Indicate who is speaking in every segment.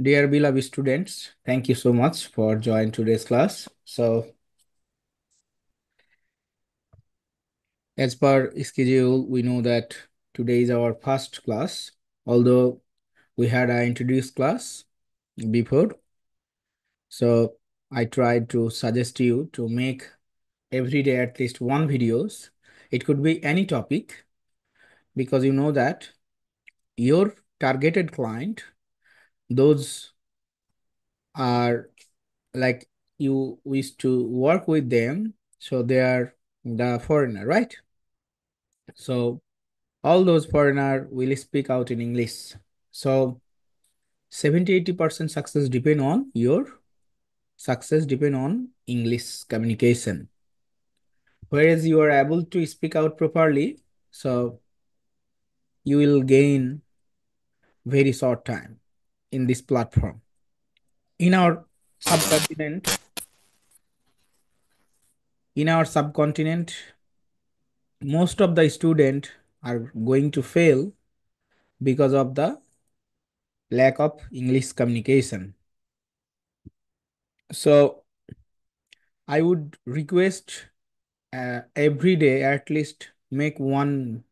Speaker 1: Dear beloved students, thank you so much for joining today's class. So, as per schedule, we know that today is our first class, although we had an introduced class before. So, I tried to suggest you to make every day at least one videos. It could be any topic because you know that your targeted client, those are like you wish to work with them, so they are the foreigner, right? So all those foreigner will speak out in English. So 70-80% success depend on English communication. Whereas you are able to speak out properly, so you will gain very short time in this platform. In our subcontinent, in our subcontinent, most of the student are going to fail because of the lack of English communication. So I would request every day at least make one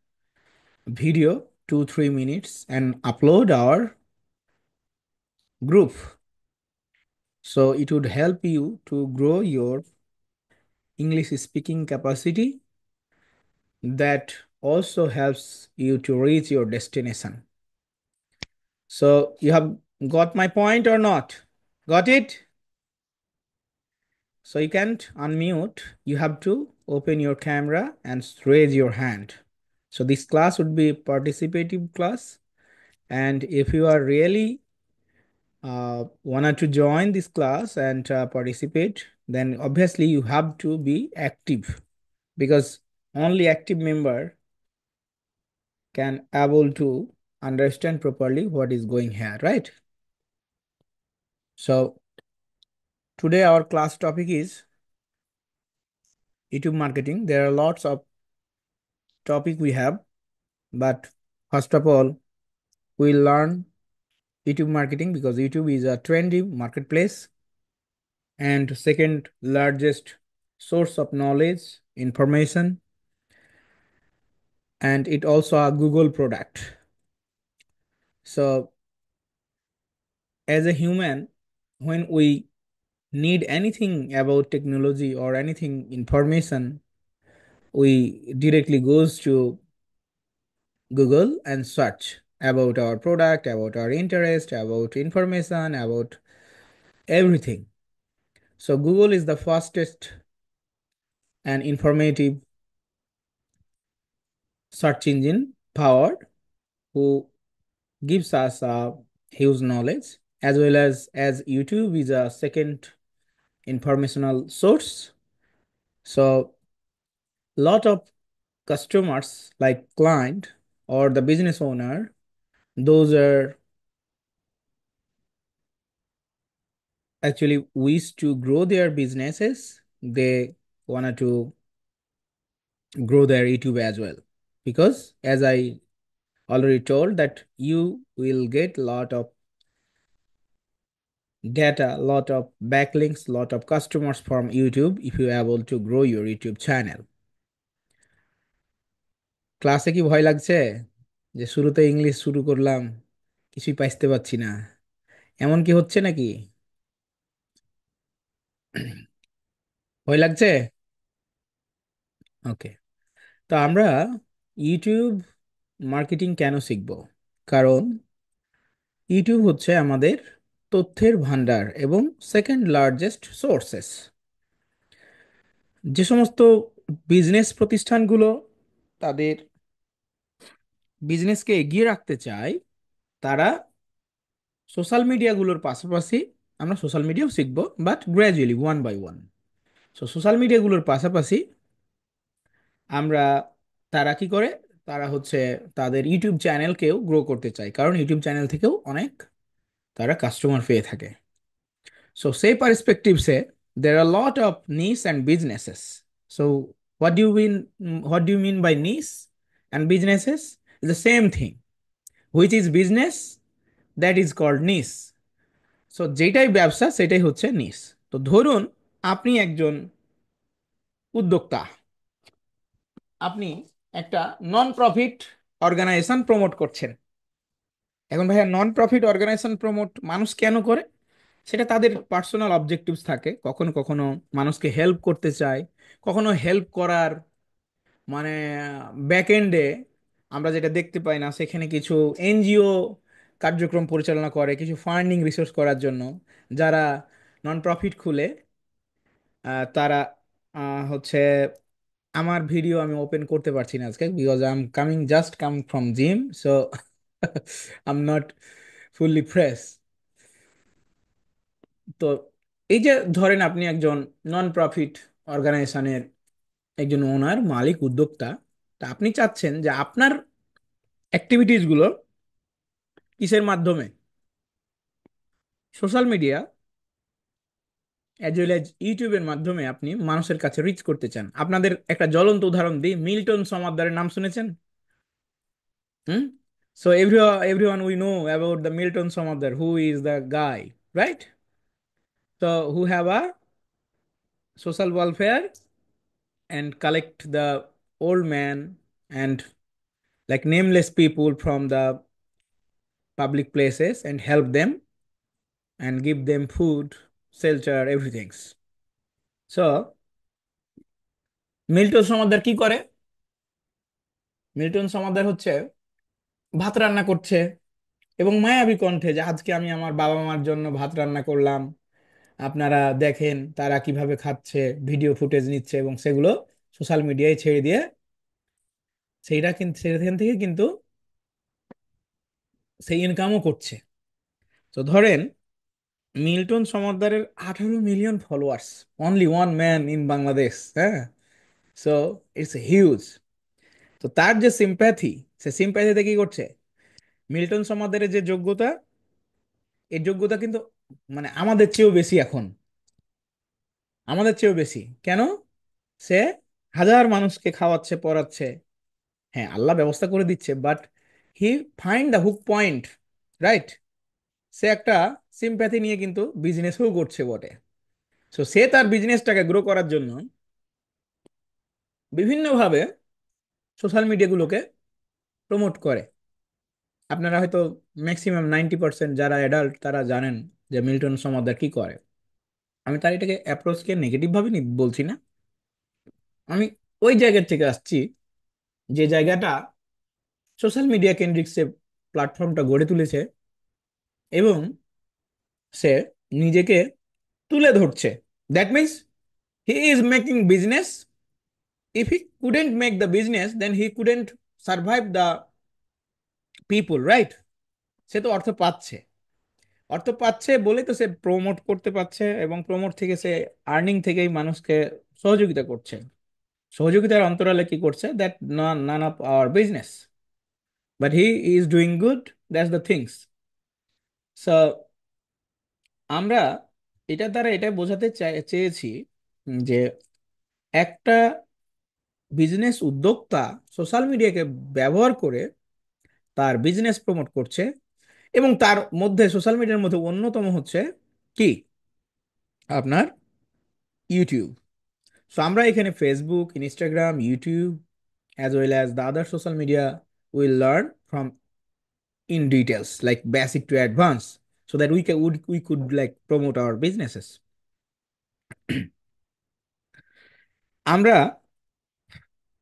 Speaker 1: video 2-3 minutes and upload our group, so it would help you to grow your English speaking capacity. That also helps you to reach your destination. So you have got my point or not? Got it? So you can't unmute, you have to open your camera and raise your hand. So this class would be participative class, and if you are really wanted to join this class and participate, then obviously you have to be active, because only active member can able to understand properly what is going here, right? So today our class topic is YouTube marketing. There are lots of topic we have, but first of all, we'll learn YouTube marketing because YouTube is a trendy marketplace and second largest source of knowledge, information, and it also a Google product. So as a human, when we need anything about technology or anything information, we directly goes to Google and search about our product, about our interest, about information, about everything. So Google is the fastest and informative search engine powered, who gives us a huge knowledge, as well as YouTube is a second informational source. So lot of customers like client or the business owner, those are actually wish to grow their businesses. They wanted to grow their YouTube as well, because as I already told that you will get a lot of data, a lot of backlinks, lot of customers from YouTube if you are able to grow your YouTube channel. ক্লাসে কি ভয় লাগছে যে শুরুতে English শুরু করলাম, কিছুই পাইতে পারছি না, এমন কি হচ্ছে নাকি? ভয় লাগছে? ওকে। তো আমরা ইউটিউব মার্কেটিং কেন শিখব? কারণ ইউটিউব হচ্ছে আমাদের তথ্যের ভান্ডার এবং সেকেন্ড লার্জেস্ট সোর্সেস। যে সমস্ত বিজনেস প্রতিষ্ঠানগুলো তাদের বিজনেসকে এগিয়ে রাখতে চায়, তারা সোশ্যাল মিডিয়াগুলোর পাশাপাশি, আমরা সোশ্যাল মিডিয়াও শিখবো but gradually one by one. So social মিডিয়াগুলোর পাশাপাশি আমরা, তারা কি করে, তারা হচ্ছে তাদের ইউটিউব চ্যানেলকেও গ্রো করতে চায়, কারণ ইউটিউব চ্যানেল থেকেও অনেক তারা কাস্টমার পেয়ে থাকে। So say perspective say there are a lot of niche and businesses. So what do you mean by niche and businesses? It's the same thing. Which is business, that is called niche. So যেটাই ব্যবসা সেটাই হচ্ছে নিশ। তো ধরুন আপনি একজন উদ্যোক্তা, আপনি একটা নন প্রফিট অর্গানাইজেশন প্রমোট করছেন। এখন ভাইয়া নন প্রফিট অর্গানাইজেশন প্রমোট মানুষ কেন করে? সেটা তাদের পার্সোনাল অবজেক্টিভস থাকে, কখনো কখনো মানুষকে হেল্প করতে চায়, কখনো হেল্প করার মানে ব্যাক এন্ডে আমরা যেটা দেখতে পাই না সেখানে কিছু এনজিও কার্যক্রম পরিচালনা করে কিছু ফান্ডিং রিসোর্স করার জন্য। যারা নন প্রফিট খুলে তারা হচ্ছে, আমার ভিডিও আমি ওপেন করতে পারছি না আজকে because I am coming just come from gym, so I am not fully fresh. তো এই যে ধরেন আপনি একজন নন প্রফিট অর্গানাইজেশনের একজন ওনার, মালিক, উদ্যোক্তা। তা আপনি চাচ্ছেন যে আপনার অ্যাক্টিভিটিস গুলো কিসের মাধ্যমে, social media as well as ইউটিউবের মাধ্যমে আপনি মানুষের কাছে রিচ করতে চান। আপনাদের একটা জ্বলন্ত উদাহরণ দিই, মিল্টন সমাদ্দারের নাম শুনেছেন? হুম। So everyone we know about the Milton Samadar, who is the guy, right? So who have a social welfare and collect the old man and like nameless people from the public places and help them and give them food, shelter, everything. So Milton Samaddar কি করে? Milton Samaddar হচ্ছে ভাত রান্না করছে এবং মায়াবী কণ্ঠে যে আজকে আমি আমার বাবা মার জন্য ভাত রান্না করলাম, আপনারা দেখেন তারা কিভাবে খাচ্ছে, ভিডিও ফুটেজ নিচ্ছে এবং সেগুলো সোশ্যাল মিডিয়ায় ছেড়ে দিয়ে সেইটা কিন্তু সেখান থেকে কিন্তু সেই ইনকামও করছে। তো ধরেন মিল্টন সমাদ্দারের 18 million followers, only one man in Bangladesh, হ্যাঁ। So it's huge. তো তার যে সিম্প্যাথি, সে সিম্প্যাথিতে কি করছে, মিল্টন সমাদ্দারের যে যোগ্যতা, এই যোগ্যতা কিন্তু মানে আমাদের চেয়েও বেশি এখন, আমাদের চেয়েও বেশি। কেন? সে হাজার মানুষকে খাওয়াচ্ছে, পড়াচ্ছে। হ্যাঁ, আল্লাহ ব্যবস্থা করে দিচ্ছে, but he find the hook point, right? সে একটা সিম্প্যাথি নিয়ে কিন্তু বিজনেসও করছে বটে। সো সে তার বিজনেসটাকে গ্রো করার জন্য বিভিন্নভাবে সোশ্যাল মিডিয়াগুলোকে প্রমোট করে। আপনারা হয়তো ম্যাক্সিমাম 90% যারা অ্যাডাল্ট তারা জানেন যে মিল্টন সমাদ্দার কি করে। আমি তার এটাকে অ্যাপ্রোচকে নেগেটিভ ভাবে বলছি না, আমি ওই জায়গা থেকে আসছি যে জায়গাটা সোশ্যাল মিডিয়া কেন্দ্রিক সে প্ল্যাটফর্মটা গড়ে তুলেছে এবং সে নিজেকে তুলে ধরছে। That means he is making business. If he couldn't make the business then he couldn't survive the people, right? সে তো অর্থ পাচ্ছে, অর্থ পাচ্ছে বলেই তো সে প্রমোট করতে পারছে এবং প্রমোট থেকে সে আর্নিং থেকেই মানুষকে সহযোগিতা করছে। সহযোগিতার অন্তরালে কি করছে, that none of our business, but he is doing good, that's the things. So আমরা এটার দ্বারা এটা বোঝাতে চেয়েছি যে একটা বিজনেস উদ্যোক্তা সোশ্যাল মিডিয়াকে ব্যবহার করে তার বিজনেস প্রমোট করছে এবং তার মধ্যে সোশ্যাল মিডিয়ার মধ্যে অন্যতম হচ্ছে কি, আপনার ইউটিউব। সো আমরা এখানে Facebook, Instagram, YouTube as well as the other social media will learn from in details like basic to advanced so that we could like promote our businesses. আমরা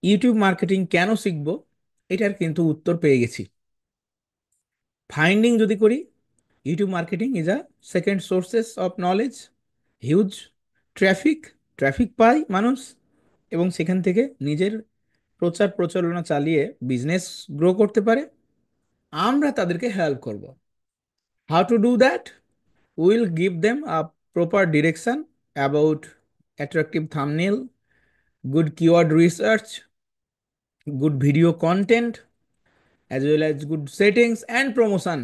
Speaker 1: ইউটিউব মার্কেটিং কেন শিখবো, এটার কিন্তু উত্তর পেয়ে গেছি। ফাইন্ডিং যদি করি, YouTube marketing is a second sources of knowledge, huge traffic, traffic পায় মানুষ এবং সেখান থেকে নিজের প্রচার প্রচারণা চালিয়ে বিজনেস গ্রো করতে পারে। আমরা তাদেরকে হেল্প করব। How to do that? Will give them a proper direction about attractive thumbnail, good keyword research, good video content as well as good settings and promotion.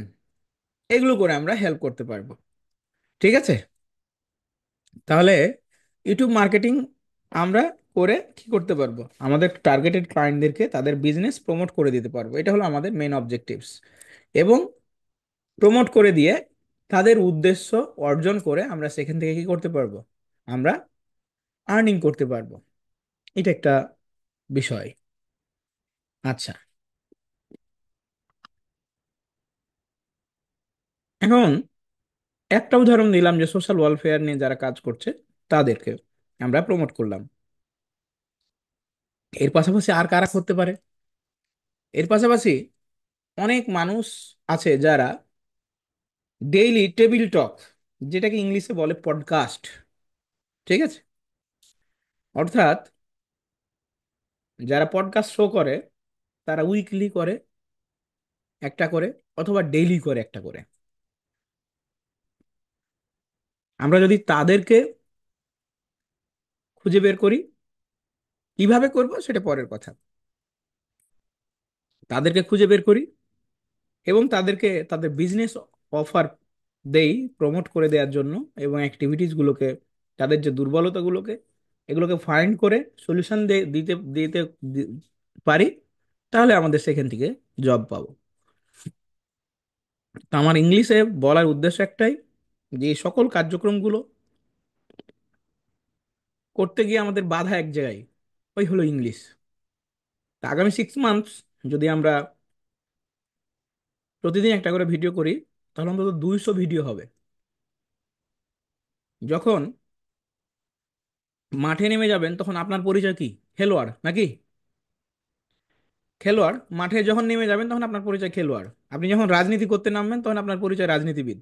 Speaker 1: এগুলো করে আমরা হেল্প করতে পারবো। ঠিক আছে? তাহলে ইউটিউব মার্কেটিং আমরা করে কি করতে পারবো, আমাদের টার্গেটেড ক্লায়েন্টদেরকে তাদের বিজনেস প্রমোট করে দিতে পারবো। এটা হলো আমাদের মেন অবজেক্টিভস। এবং প্রমোট করে দিয়ে তাদের উদ্দেশ্য অর্জন করে আমরা সেখান থেকে কি করতে পারবো? আমরা আর্নিং করতে পারবো। এটা একটা বিষয়। আচ্ছা, এখন একটা উদাহরণ দিলাম যে সোশ্যাল ওয়েলফেয়ার নিয়ে যারা কাজ করছে তাদেরকে আমরা প্রমোট করলাম। এর পাশাপাশি আর কারা করতে পারে? এর পাশাপাশি অনেক মানুষ আছে যারা ডেইলি টেবিল টক, যেটাকে ইংলিশে বলে পডকাস্ট, ঠিক আছে? অর্থাৎ যারা পডকাস্ট শো করে তারা উইকলি করে একটা করে, অথবা ডেইলি করে একটা করে। আমরা যদি তাদেরকে খুঁজে বের করি, কিভাবে করব সেটা পরের কথা, তাদেরকে খুঁজে বের করি এবং তাদেরকে তাদের বিজনেস অফার দেই প্রমোট করে দেওয়ার জন্য, এবং অ্যাক্টিভিটিস গুলোকে, তাদের যে দুর্বলতাগুলোকে, এগুলোকে ফাইন্ড করে সলিউশন দিতে দিতে দি- পারি, তাহলে আমাদের সেখান থেকে জব পাবো। তো আমার ইংলিশে বলার উদ্দেশ্য একটাই, যে এই সকল কার্যক্রমগুলো করতে গিয়ে আমাদের বাধা এক জায়গায়, ওই হলো ইংলিশ। তা আগামী 6 মান্থস যদি আমরা প্রতিদিন একটা করে ভিডিও করি, তাহলে অন্তত 200 ভিডিও হবে। যখন মাঠে নেমে যাবেন তখন আপনার পরিচয় কি? খেলোয়াড় নাকি? খেলোয়াড়। মাঠে যখন নেমে যাবেন তখন আপনার পরিচয় খেলোয়াড়। আপনি যখন রাজনীতি করতে নামবেন তখন আপনার পরিচয় রাজনীতিবিদ।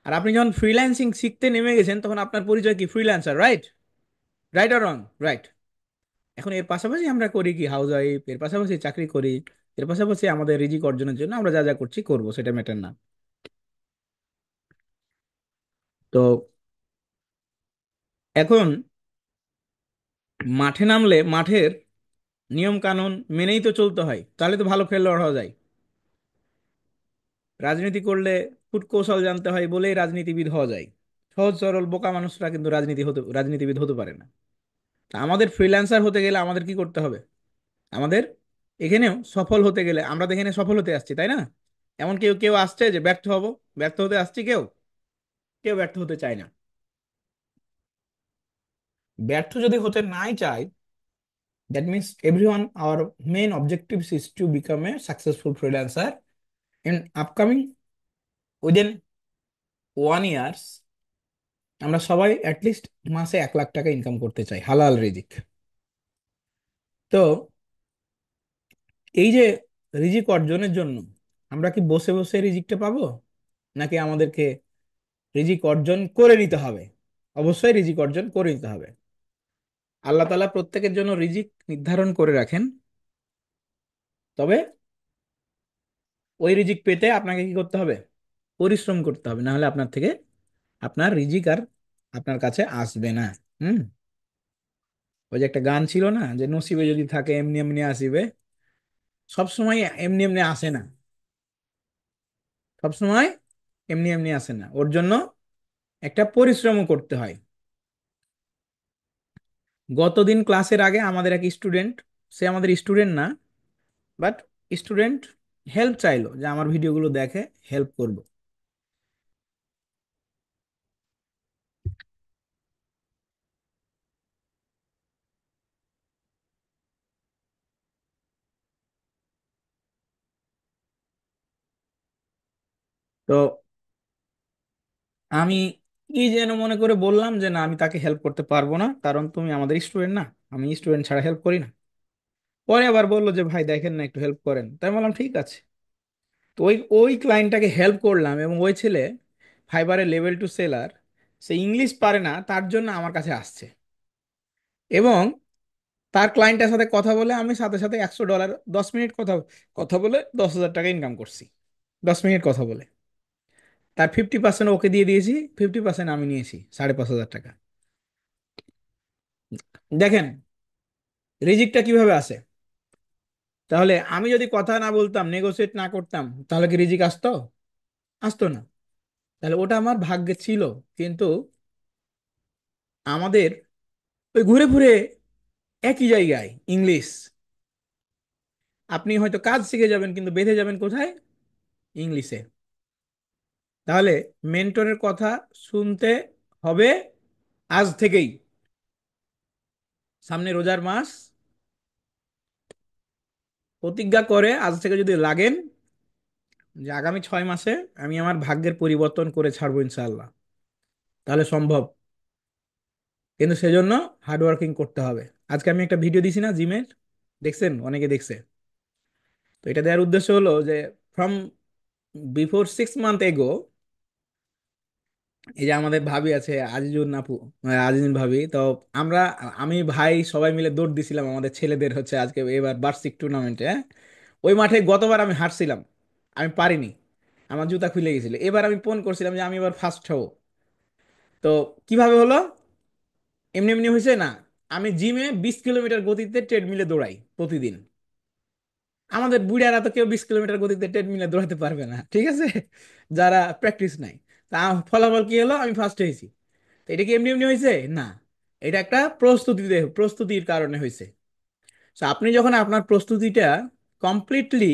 Speaker 1: আর আপনি যখন ফ্রিল্যান্সিং শিখতে নেমে গেছেন তখন আপনার পরিচয় কি? Freelancer, right? রাইট আর রং? রাইট। এখন এর পাশাপাশি আমরা করি কি? হাউস ওয়াইফ, এর পাশাপাশি চাকরি করি, এর পাশাপাশি আমাদের রিজিক অর্জনের জন্য আমরা যা যা করছি করব, সেটা ম্যাটার না। তো এখন মাঠে নামলে মাঠের নিয়ম কানুন মেনেই তো চলতে হয়, তাহলে তো ভালো খেলোয়াড় হওয়া যায়। রাজনীতি করলে কূটকৌশল জানতে হয় বলেই রাজনীতিবিদ হওয়া যায়। সহজ সরল বোকা মানুষরা কিন্তু রাজনীতিবিদ হতে পারে না। তা আমাদের ফ্রিল্যান্সার হতে গেলে আমাদের কি করতে হবে? আমাদের এখানেও সফল হতে গেলে, আমরা তো এখানে সফল হতে আসছি, তাই না? এমন কেউ কেউ আসছে যে ব্যর্থ হব, ব্যর্থ হতে আসছি কেউ? কেউ ব্যর্থ হতে চায় না। ব্যর্থ যদি হতে নাই চায়, that means everyone our main objective is to become a successful freelancer in upcoming, within 1 years. আমরা সবাই অ্যাটলিস্ট মাসে 1 লাখ টাকা ইনকাম করতে চাই, হালাল রিজিক। তো এই যে রিজিক অর্জনের জন্য আমরা কি বসে বসে রিজিকটা পাবো, নাকি আমাদেরকে রিজিক অর্জন করে নিতে হবে? অবশ্যই রিজিক অর্জন করে নিতে হবে। আল্লাহ তাআলা প্রত্যেকের জন্য রিজিক নির্ধারণ করে রাখেন, তবে ওই রিজিক পেতে আপনাকে কি করতে হবে? পরিশ্রম করতে হবে, না হলে আপনার থেকে আপনার রিজিক আর আপনার কাছে আসবে না। হুম। ওই যে একটা গান ছিল না, যে নসিবে যদি থাকে এমনি এমনি আসিবে। সব সময় এমনি এমনি আসে না, সব সময় এমনি এমনি আসে না, ওর জন্য একটা পরিশ্রমও করতে হয়। গতদিন ক্লাসের আগে আমাদের এক স্টুডেন্ট, সে আমাদের স্টুডেন্ট না, বাট স্টুডেন্ট হেল্প চাইলো যে আমার ভিডিওগুলো দেখে, হেল্প করব। তো আমি কি যেন মনে করে বললাম যে না, আমি তাকে হেল্প করতে পারবো না, কারণ তুমি আমাদের স্টুডেন্ট না, আমি স্টুডেন্ট ছাড়া হেল্প করি না। পরে আবার বললো যে ভাই দেখেন না, একটু হেল্প করেন। তাই আমি বললাম ঠিক আছে। তো ওই ওই ক্লায়েন্টটাকে হেল্প করলাম, এবং ওই ছেলে ফাইবারের লেভেল 2 সেলার, সে ইংলিশ পারে না, তার জন্য আমার কাছে আসছে। এবং তার ক্লায়েন্টের সাথে কথা বলে আমি সাথে সাথে $100, 10 মিনিট কথা কথা বলে 10,000 টাকা ইনকাম করছি। 10 মিনিট কথা বলে তার 50% ওকে দিয়ে দিয়েছি, 50% আমি নিয়েছি, 5,500 টাকা। দেখেন রিজিকটা কিভাবে আসে। তাহলে আমি যদি কথা না বলতাম, নেগোসিয়েট না করতাম, তাহলে কি রিজিক আসতো? আসতো না। তাহলে ওটা আমার ভাগ্যে ছিল। কিন্তু আমাদের ওই ঘুরে ঘুরে একই জায়গায় ইংলিশ, আপনি হয়তো কাজ শিখে যাবেন কিন্তু বেঁধে যাবেন কোথায়? ইংলিশে। তাহলে মেন্টরের কথা শুনতে হবে আজ থেকেই। সামনে রোজার মাস, প্রতিজ্ঞা করে আজ থেকে যদি লাগেন যে আগামী 6 মাসে আমি আমার ভাগ্যের পরিবর্তন করে ছাড়বো ইনশাআল্লাহ, তাহলে সম্ভব। কিন্তু সেজন্য হার্ডওয়ার্কিং করতে হবে। আজকে আমি একটা ভিডিও দিছি না জিমের, দেখছেন? অনেকে দেখছে। তো এটা দেওয়ার উদ্দেশ্য হলো যে ফ্রম বিফোর 6 মান্থ এগো, এই যে আমাদের ভাবি আছে আজিজুন আপু, আজিজুন ভাবি, তো আমরা, আমি ভাই সবাই মিলে দৌড় দিছিলাম আমাদের ছেলেদের হচ্ছে আজকে এবার বার্ষিক টুর্নামেন্টে। ওই মাঠে গতবার আমি হারছিলাম, আমি পারিনি, আমার জুতা খুলে গেছিল। এবার আমি ফোন করছিলাম যে আমি এবার ফার্স্ট হব। তো কিভাবে হলো? এমনি এমনি হয়েছে না। আমি জিমে 20 কিলোমিটার গতিতে ট্রেডমিলে দৌড়াই প্রতিদিন। আমাদের বুড়ারা তো কেউ 20 কিলোমিটার গতিতে ট্রেডমিলে দৌড়াতে পারবে না, ঠিক আছে, যারা প্র্যাকটিস নাই। তা ফলাফল কি হলো? আমি ফার্স্ট হয়েছি। তো এটা কি এমনি এমনি হয়েছে না, এটা একটা প্রস্তুতির কারণে হয়েছে। তো আপনি যখন আপনার প্রস্তুতিটা কমপ্লিটলি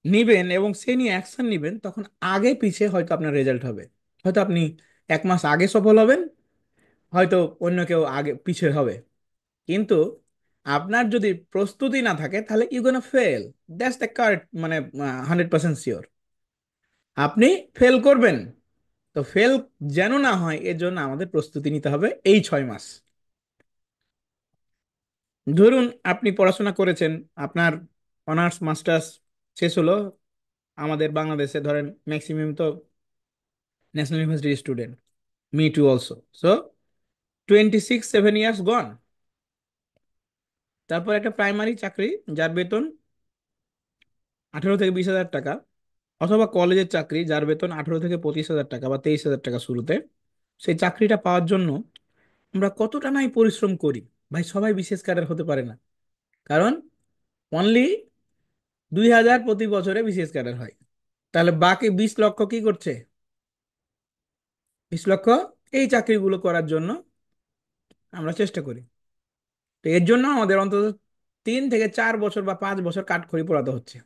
Speaker 1: নিবেন এবং সে নিয়ে অ্যাকশন নিবেন, তখন আগে পিছে হয়তো আপনার রেজাল্ট হবে। হয়তো আপনি 1 মাস আগে সফল হবেন, হয়তো অন্য কেউ আগে পিছে হবে। কিন্তু আপনার যদি প্রস্তুতি না থাকে তাহলে you gonna fail. That's the correct, মানে 100% শিওর আপনি ফেল করবেন। তো ফেল যেন না হয় এর জন্য আমাদের প্রস্তুতি নিতে হবে এই 6 মাস। ধরুন আপনি পড়াশোনা করেছেন, আপনার অনার্স মাস্টার্স শেষ হলো। আমাদের বাংলাদেশে ধরেন ম্যাক্সিমাম তো national university student, me too also. So 26-7 years gone. তারপর একটা প্রাইমারি চাকরি যার বেতন 18 থেকে 20 হাজার টাকা, অথবা কলেজের চাকরি যার বেতন 18 থেকে 25 হাজার টাকা বা 23 হাজার টাকা শুরুতে। সেই চাকরিটা পাওয়ার জন্য আমরা কতটা নাই পরিশ্রম করি। ভাই সবাই বিশেষ ক্যাডার হতে পারে না, কারণ অনলি 2,000 প্রতি বছরে বিশেষ ক্যাডার হয়। তাহলে বাকি 20 লক্ষ কি করছে? 20 লক্ষ এই চাকরিগুলো করার জন্য আমরা চেষ্টা করি। তো এর জন্য আমাদের অন্তত 3 থেকে 4 বছর বা 5 বছর কাঠখড়ি পোড়াতে হচ্ছে।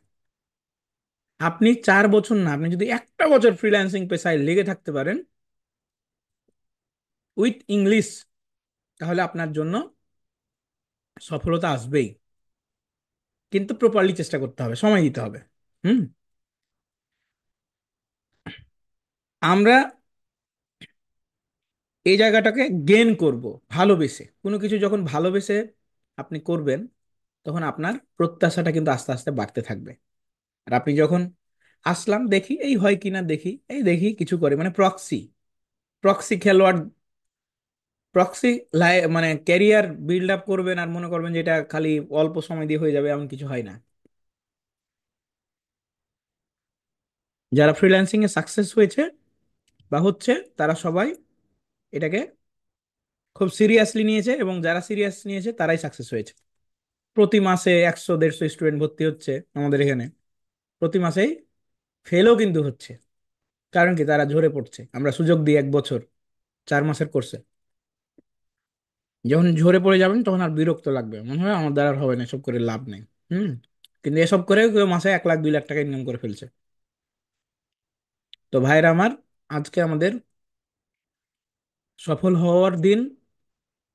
Speaker 1: আপনি 4 বছর না, আপনি যদি একটা বছর ফ্রিল্যান্সিং পেশায় লেগে থাকতে পারেন উইথ ইংলিশ, তাহলে আপনার জন্য সফলতা আসবেই। কিন্তু প্রপারলি চেষ্টা করতে হবে, সময় দিতে হবে। হুম। আমরা এই জায়গাটাকে গেন করব ভালোবেসে। কোনো কিছু যখন ভালোবেসে আপনি করবেন, তখন আপনার প্রত্যাশাটা কিন্তু আস্তে আস্তে বাড়তে থাকবে। আর আপনি যখন আসলাম দেখি এই হয় কিনা, দেখি এই দেখি কিছু করে, মানে প্রক্সি প্রক্সি খেলোয়াড়, প্রক্সি মানে ক্যারিয়ার বিল্ড আপ করবেন আর মনে করবেন যে এটা খালি অল্প সময় দিয়ে হয়ে যাবে, এমন কিছু হয় না। যারা ফ্রিল্যান্সিং এ সাকসেস হয়েছে বা হচ্ছে, তারা সবাই এটাকে খুব সিরিয়াসলি নিয়েছে, এবং যারা সিরিয়াস নিয়েছে তারাই সাকসেস হয়েছে। প্রতি মাসে 100-150 স্টুডেন্ট ভর্তি হচ্ছে আমাদের এখানে, প্রতি মাসেই ফেলও কিন্তু হচ্ছে। কারণ কি? তারা ঝরে পড়ছে। আমরা সুযোগ দিই 1 বছর 4 মাসের কোর্সে। যখন ঝরে পড়ে যাবেন তখন আর বিরক্ত লাগবে, মনে হয় আমার দ্বারা আর হবে না, এসব করে লাভ নেই। হুম। কিন্তু এসব করে কেউ মাসে 1 লাখ 2 লাখ টাকা ইনকাম করে ফেলছে। তো ভাইরা আমার, আজকে আমাদের সফল হওয়ার দিন।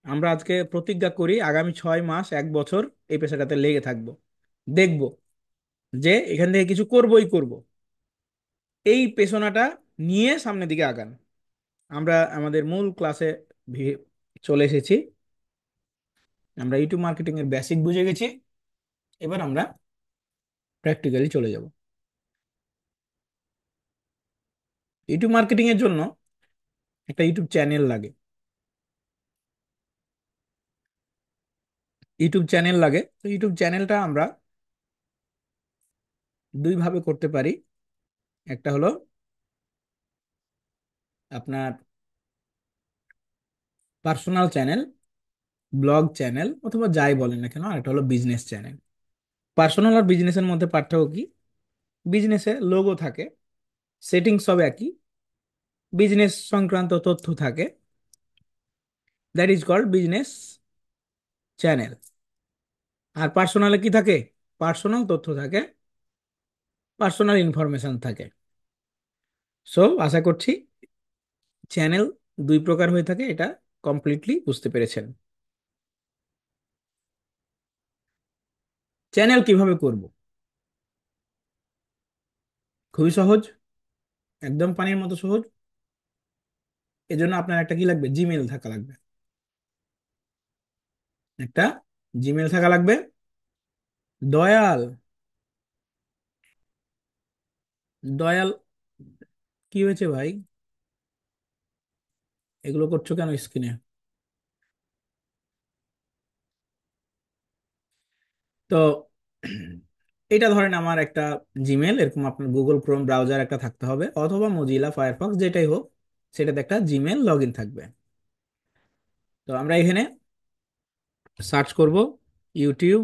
Speaker 1: আমরা আজকে প্রতিজ্ঞা করি আগামী 6 মাস 1 বছর এই পেশাটাতে লেগে থাকবো, দেখব যে এখান থেকে কিছু করবই করব। এই পেছনাটা নিয়ে সামনের দিকে আগান। আমরা আমাদের মূল ক্লাসে চলে এসেছি। আমরা ইউটিউব মার্কেটিং এর বেসিক বুঝে গেছি, এবার আমরা প্র্যাকটিক্যালি চলে যাব। ইউটিউব মার্কেটিং এর জন্য একটা ইউটিউব চ্যানেল লাগে। ইউটিউব চ্যানেল লাগে, তো ইউটিউব চ্যানেলটা আমরা দুই ভাবে করতে পারি। একটা হলো আপনার পার্সোনাল চ্যানেল, ব্লগ চ্যানেল, অথবা যাই বলেন না কেন। আর একটা হলো বিজনেস চ্যানেল। পার্সোনাল আর বিজনেসের মধ্যে পার্থক্য কি? বিজনেসে লোগো থাকে, সেটিংস সব একই, বিজনেস সংক্রান্ত তথ্য থাকে, that is called business channel. আর পার্সোনালে কি থাকে? পার্সোনাল তথ্য থাকে, পার্সোনাল ইনফরমেশন থাকে। সো আশা করছি চ্যানেল দুই প্রকার হয়ে থাকে, এটা কমপ্লিটলি বুঝতে পেরেছেন। চ্যানেল কিভাবে করব? খুবই সহজ, একদম পানির মতো সহজ। এজন্য আপনার একটা কি লাগবে, জিমেল থাকা লাগবে। একটা জিমেল থাকা লাগবে। দয়াল, দয়াল, কি হয়েছে ভাই? এগুলো করছো কেন স্ক্রিনে? তো এটা ধরেন আমার একটা জিমেল, এরকম আপনার গুগল ক্রোম ব্রাউজার একটা থাকতে হবে, অথবা মজিলা ফায়ারফক্স যেটাই হোক, সেটাতে একটা জিমেল লগ ইন থাকবে। তো আমরা এখানে সার্চ করব ইউটিউব,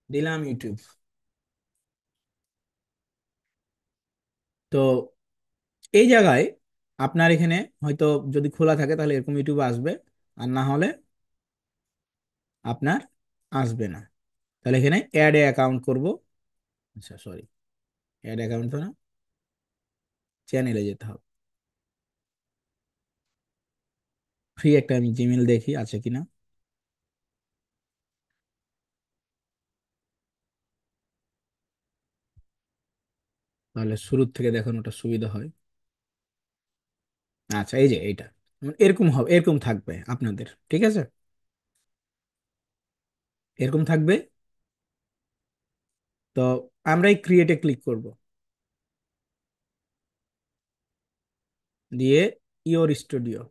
Speaker 1: দিলাম ইউটিউব। তো এই জায়গায় আপনার এখানে হয়তো যদি খোলা থাকে তাহলে এরকম ইউটিউব আসবে, আর না হলে আপনার আসবে না। তাহলে এখানে অ্যাড এ অ্যাকাউন্ট করব। আচ্ছা সরি, অ্যাড অ্যাকাউন্ট তো না, চ্যানেলে যেতে হবে। ফ্রি একটা আমি জিমেল দেখি আছে কিনা। তাহলে শুরুর থেকে দেখানোটা সুবিধা হয়। আচ্ছা এই যে এইটা এরকম হবে, এরকম থাকবে আপনাদের, ঠিক আছে? এরকম থাকবে। তো আমরা এই ক্রিয়েটে ক্লিক করব, দিয়ে ইওর স্টুডিও,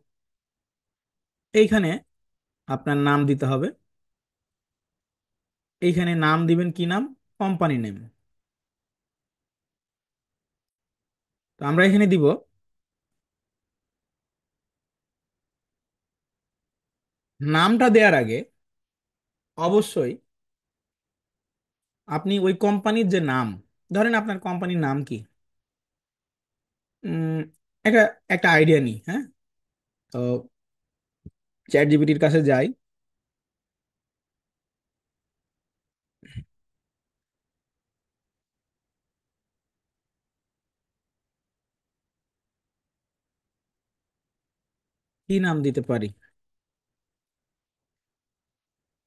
Speaker 1: এইখানে আপনার নাম দিতে হবে। এইখানে নাম দিবেন কি নাম? Company name. তো আমরা এখানে দিব, নামটা দেওয়ার আগে অবশ্যই আপনি ওই কোম্পানির যে নাম, ধরেন আপনার কোম্পানির নাম কি, উম, একটা একটা আইডিয়া নিই, হ্যাঁ? তো চ্যাট জিপিটির কাছে যাই। কি নাম দিতে পারি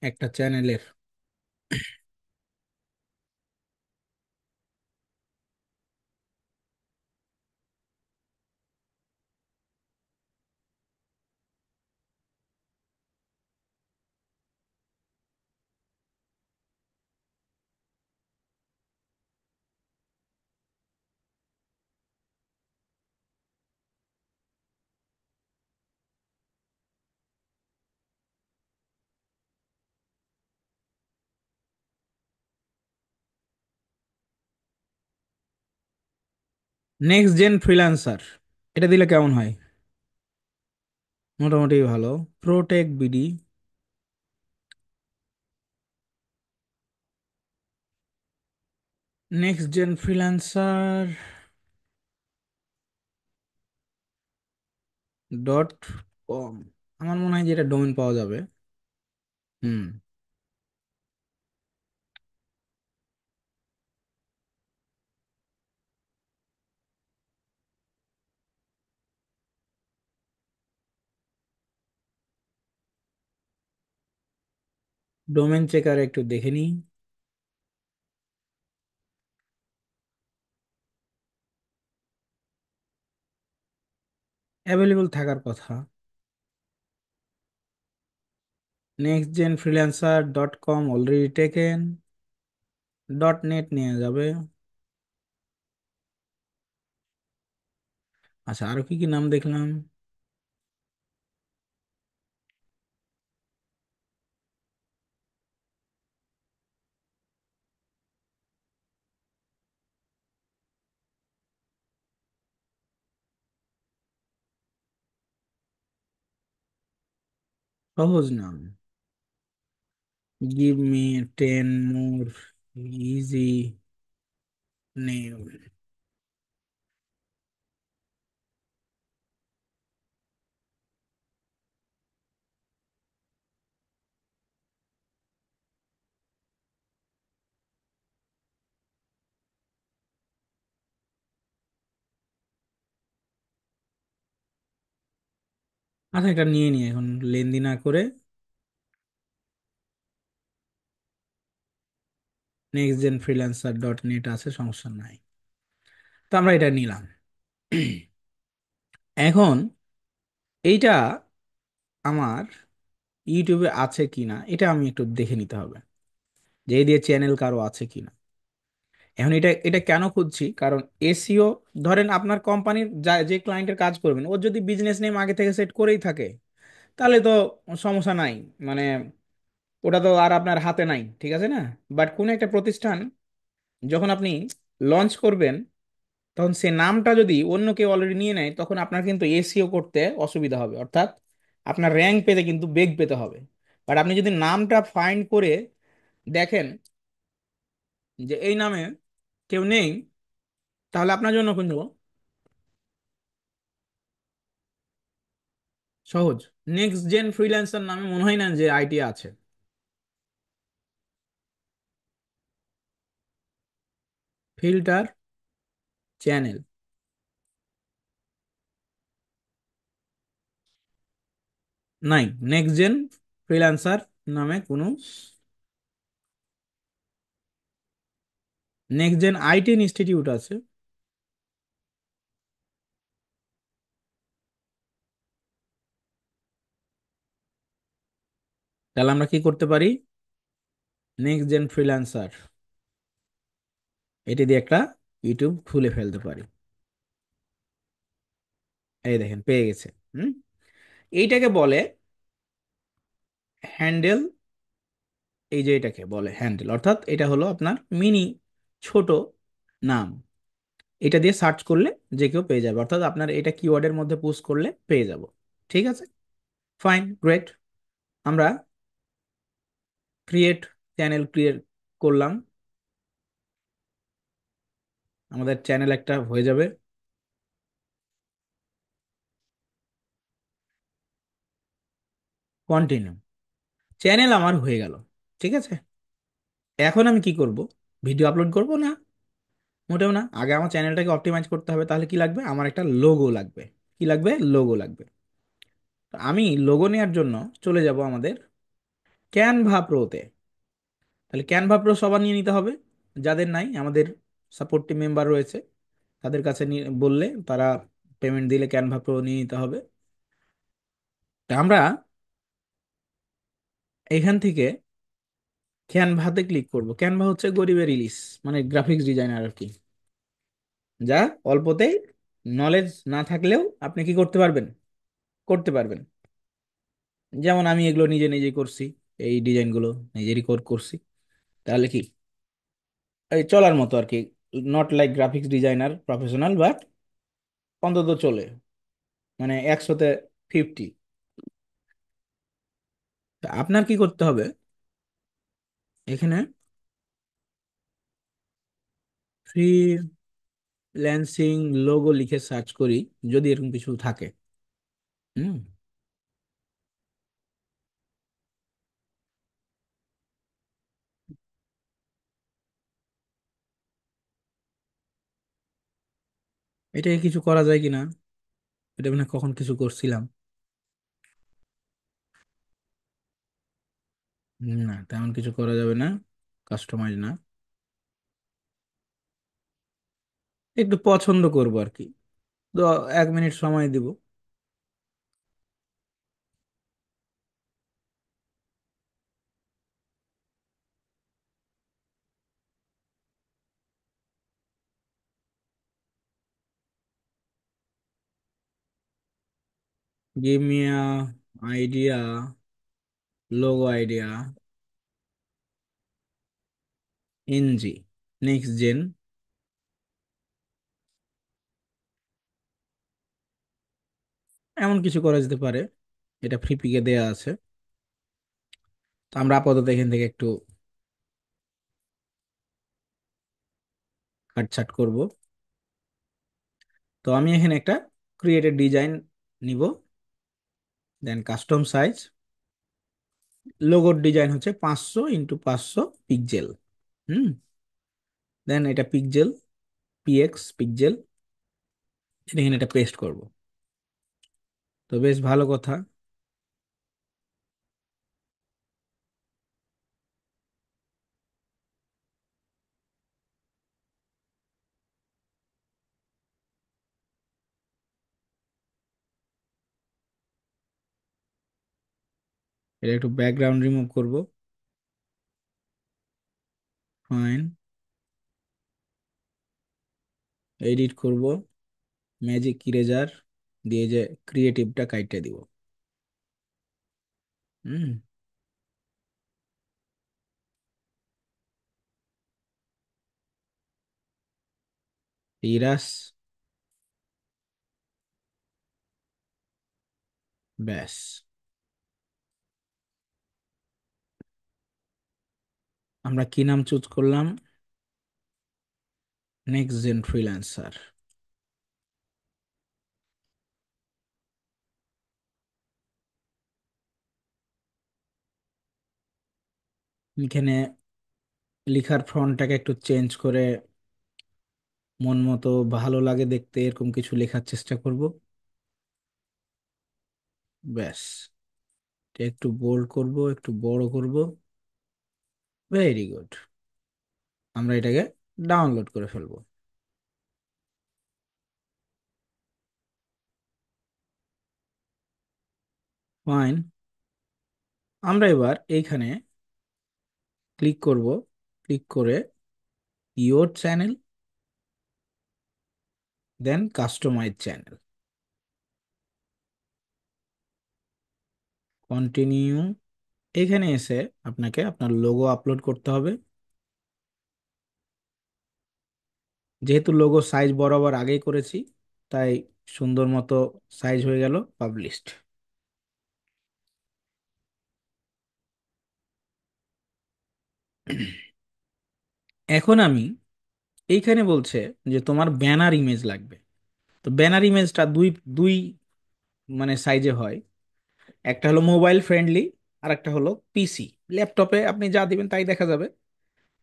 Speaker 1: একটা চ্যানেলের? নেক্সট জেন ফ্রিল্যান্সার, এটা দিলে কেমন হয়? মোটামুটি ভালো। Protect BD, next gen freelancer dot com. আমার মনে হয় যে এটা ডোমেন পাওয়া যাবে। হুম। ডোমেন চেকার একটু দেখে নিই। অ্যাভেলেবল থাকার কথা। Next gen freelancer dot com already taken, dot net নিয়ে যাবে। আচ্ছা আরো কি কি নাম দেখলাম? সহজ নাম, give me 10 more easy name. আচ্ছা, এটা নিয়ে নিই এখন, লেনদেন না করে next gen freelancer dot net আছে, সমস্যা নাই। তো আমরা এটা নিলাম। এখন এইটা আমার ইউটিউবে আছে কিনা এটা আমি একটু দেখে নিতে হবে, যে এই দিয়ে চ্যানেল কারো আছে কিনা। এখন এটা এটা কেন খুঁজছি, কারণ এসইও, ধরেন আপনার কোম্পানির যা যে ক্লায়েন্টের কাজ করবেন ওর যদি বিজনেস নেম আগে থেকে সেট করেই থাকে তাহলে তো সমস্যা নাই, মানে ওটা তো আর আপনার হাতে নাই, ঠিক আছে না। বাট কোন একটা প্রতিষ্ঠান যখন আপনি লঞ্চ করবেন, তখন সে নামটা যদি অন্য কেউ অলরেডি নিয়ে নেয় তখন আপনার কিন্তু এসইও করতে অসুবিধা হবে, অর্থাৎ আপনার র্যাঙ্ক পেতে কিন্তু বেগ পেতে হবে। বাট আপনি যদি নামটা ফাইন্ড করে দেখেন যে এই নামে কেউ নেই, তাহলে আপনার জন্য কিন্তু সহজ। নেক্সট জেন ফ্রিল্যান্সার নামে মনে হয় না যে আইটি আছে। ফিল্টার চ্যানেল, নাই। নেক্সট জেন ফ্রিল্যান্সার নামে কোনো, নেক্সট জেন আইটি ইনস্টিটিউট আছে। তাহলে আমরা কি করতে পারি, নেক্সট জেন ফ্রিল্যান্সার এটি দিয়ে একটা ইউটিউব খুলে ফেলতে পারি। এই দেখেন পেয়ে গেছে। হুম, এইটাকে বলে হ্যান্ডেল। এই যে এটাকে বলে হ্যান্ডেল, অর্থাৎ এটা হলো আপনার মিনি, ছোট নাম। এটা দিয়ে সার্চ করলে যে কেউ পেয়ে যাবে, অর্থাৎ আপনার এটা কিওয়ার্ডের মধ্যে পুশ করলে পেয়ে যাব। ঠিক আছে, ফাইন, গ্রেট। আমরা ক্রিয়েট চ্যানেল ক্রিয়েট করলাম, আমাদের চ্যানেল একটা হয়ে যাবে। কন্টিনিউ, চ্যানেল আমার হয়ে গেল। ঠিক আছে, এখন আমি কি করব, ভিডিও আপলোড করব না, মোটেও না। আগে আমার চ্যানেলটাকে অপটিমাইজ করতে হবে, তাহলে কি লাগবে, আমার একটা লোগো লাগবে। কি লাগবে, লোগো লাগবে। তো আমি লোগো নেওয়ার জন্য চলে যাব আমাদের ক্যানভা প্রোতে। তাহলে ক্যানভা প্রো সবার নিয়ে নিতে হবে, যাদের নাই, আমাদের সাপোর্ট টিম মেম্বার রয়েছে, তাদের কাছে নিয়ে বললে তারা পেমেন্ট দিলে ক্যানভা প্রো নিয়ে নিতে হবে। তা আমরা এখান থেকে ক্যানভাতে ক্লিক করব। ক্যানভা হচ্ছে গরিবের ইলিশ, মানে গ্রাফিক্স ডিজাইনার আর কি, যা অল্পতেই নলেজ না থাকলেও আপনি কি করতে পারবেন, করতে পারবেন। যেমন আমি এগুলো নিজে নিজেই করছি, এই ডিজাইনগুলো নিজেরই কোড করছি। তাহলে কি এই চলার মতো আর কি, not like graphics designer professional, but অন্তত চলে, মানে 100-তে 50। আপনার কি করতে হবে, এখানে ফ্রিল্যান্সিং লোগো লিখে সার্চ করি, যদি এরকম কিছু থাকে। হুম, এটা কিছু করা যায় কিনা, এটা মানে কখন কিছু করছিলাম। না, তেমন কিছু করা যাবে না, কাস্টমাইজ না, একটু পছন্দ করবো আর কি। তো 1 মিনিট সময় দিব। Give me a idea, logo idea, NG, next gen. এমন কিছু করা যেতে পারে, এটা ফ্রি পিকে দেয়া আছে। তো আমরা আপাতত এখান থেকে একটু কাটছাট করব। তো আমি এখানে একটা ক্রিয়েটেড ডিজাইন নিব, দেন কাস্টম সাইজ। লোগোর ডিজাইন হচ্ছে 500x500 পিক্সেল। হুম, দেন এটা পিক্সেল, পিএক্স পিক্সেল, এখানে এটা পেস্ট করব। তো বেশ ভালো কথা। এটা একটু ব্যাকগ্রাউন্ড রিমুভ করব। ফাইন। এডিট করব, ম্যাজিক ইরেজার দিয়ে যে ক্রিয়েটিভটা কাইটে দিব। হুম। ইরাস। ব্যাস। আমরা কি নাম চুজ করলাম? Next gen freelancer. এখানে লেখার ফন্টটাকে একটু চেঞ্জ করে মন মতো ভালো লাগে দেখতে এরকম কিছু লেখার চেষ্টা করব। ব্যাস। এটা একটু বোল্ড করব, একটু বড় করব। Very good. আমরা এটাকে ডাউনলোড করে ফেলবো। ফাইন। আমরা এবার এইখানে ক্লিক করব, ক্লিক করে your channel, then customise channel, continue. এখানে এসে আপনাকে আপনার লোগো আপলোড করতে হবে। যেহেতু লোগো সাইজ বরাবর আগেই করেছি, তাই সুন্দর মতো সাইজ হয়ে গেল, পাবলিশড। এখন আমি এইখানে বলছে যে তোমার ব্যানার ইমেজ লাগবে। তো ব্যানার ইমেজটা দুই দুই মানে সাইজে হয়। একটা হলো মোবাইল ফ্রেন্ডলি, আর একটা হলো পিসি। ল্যাপটপে আপনি যা দিবেন তাই দেখা যাবে।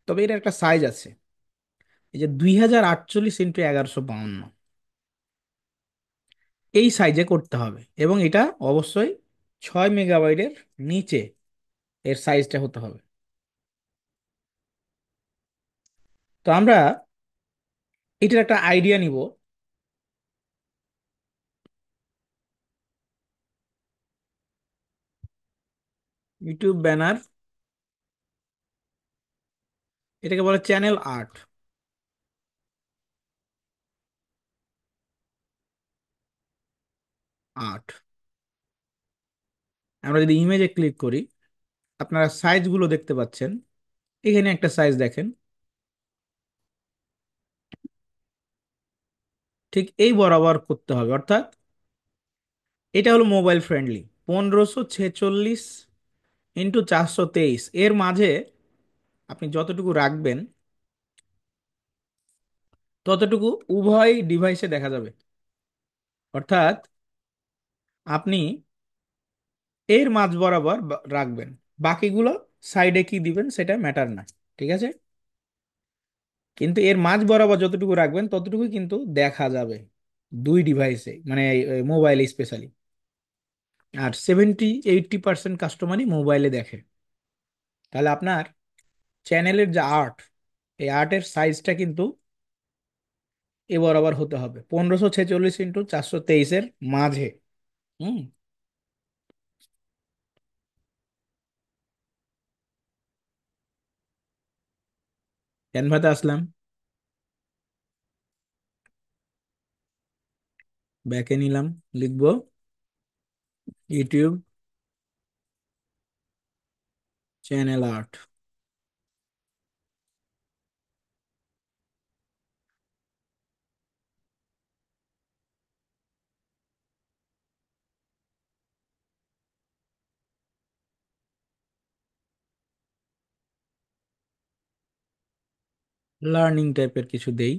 Speaker 1: তবে এর একটা সাইজ আছে, এই যে 2048x1152, এই সাইজে করতে হবে। এবং এটা অবশ্যই 6 মেগাবাইটের নিচে এর সাইজটা হতে হবে। তো আমরা এটার একটা আইডিয়া নিব। ইউটিউব ব্যানার, এটাকে বলে চ্যানেল আর্ট। আর্ট। আমরা যদি ইমেজে ক্লিক করি, আপনারা সাইজগুলো দেখতে পাচ্ছেন। এখানে একটা সাইজ দেখেন, ঠিক এই বরাবর করতে হবে। অর্থাৎ এটা হলো মোবাইল ফ্রেন্ডলি, 1546x423, এর মাঝে আপনি যতটুকু রাখবেন ততটুকু উভয় ডিভাইসে দেখা যাবে। অর্থাৎ আপনি এর মাঝ বরাবর রাখবেন, বাকিগুলো সাইডে কি দিবেন সেটা ম্যাটার না। ঠিক আছে? কিন্তু এর মাঝ বরাবর যতটুকু রাখবেন ততটুকু কিন্তু দেখা যাবে দুই ডিভাইসে, মানে মোবাইলে স্পেশালি। আর 70-80% কাস্টমারই মোবাইলে দেখে। তাহলে আপনার চ্যানেলের যে আর্ট, এই আর্টের সাইজটা কিন্তু এ বরাবর হতে হবে 1546x423-এর মাঝে। হুম। ক্যানভাতে আসলাম, ব্যাকে নিলাম, লিখবো ইউটিউব চ্যানেল আর্ট। লার্নিং টাইপের কিছু দেই।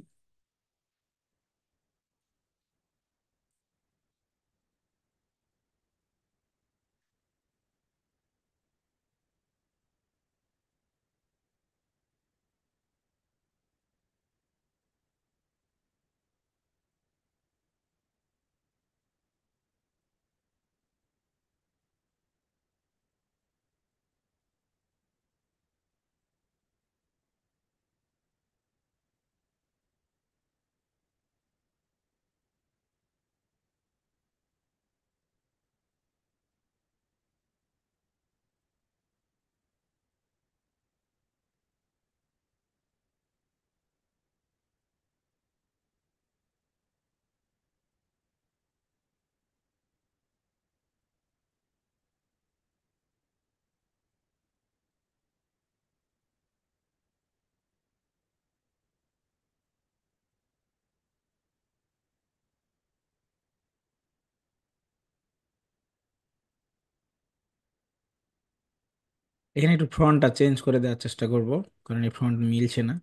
Speaker 1: এখানে একটু ফ্রন্টটা চেঞ্জ করে দেওয়ার চেষ্টা করব, কারণ এই ফ্রন্ট মিলছে না।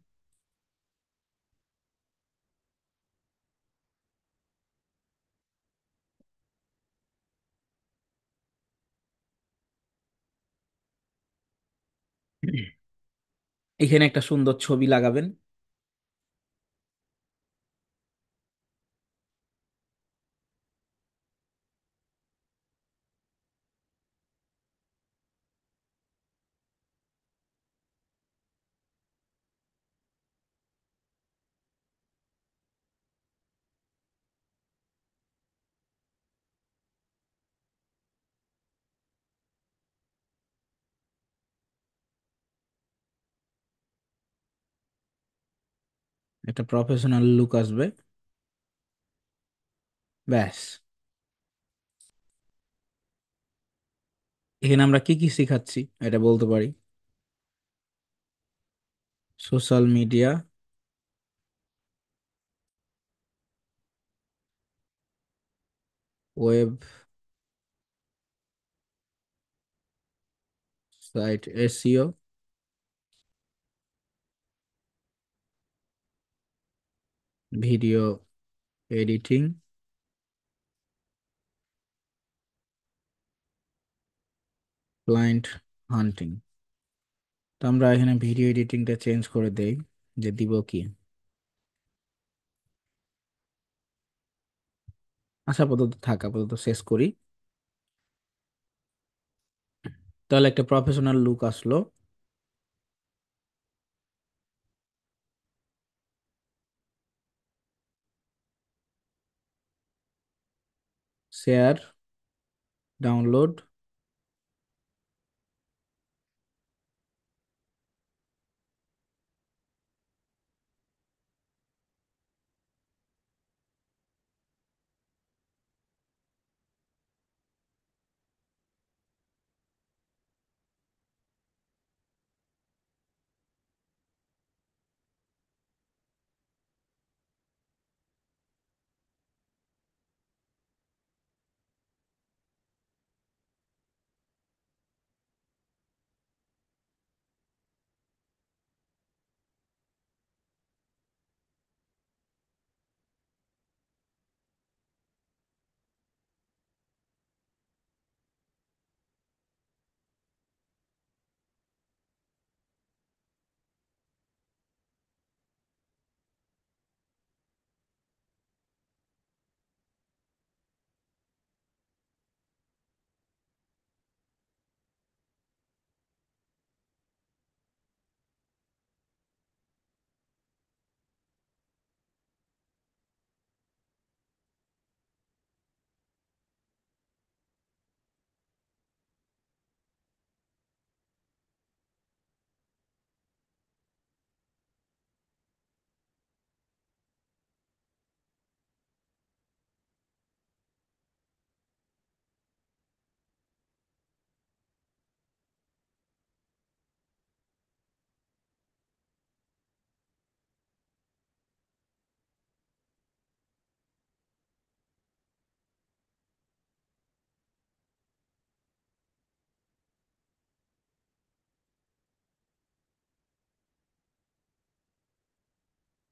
Speaker 1: এখানে একটা সুন্দর ছবি লাগাবেন। একটা প্রফেশনাল লুক আসবে। ব্যাস। এখানে আমরা কি কি শিখাচ্ছি এটা বলতে পারি। Social media, website SEO, video editing, client hunting. তো আমরা এখানে ভিডিও এডিটিংটা চেঞ্জ করে দেই, যে দিব কি। আচ্ছা, আপাতত থাক, আপাতত শেষ করি। তাহলে একটা প্রফেশনাল লুক আসলো। Share, download.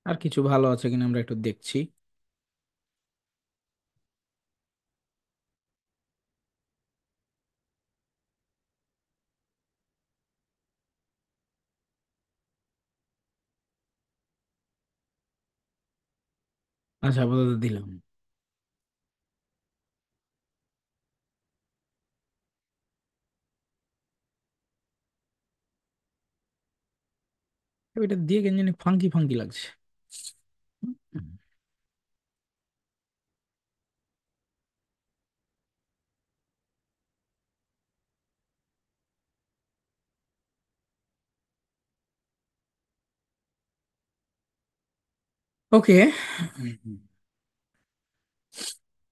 Speaker 1: আর কিছু ভালো আছে কিনা আমরা একটু দেখছি। আচ্ছা, আপাতত দিলাম। এটা দিয়ে কেন জানি ফাঙ্কি ফাঙ্কি লাগছে। ওকে।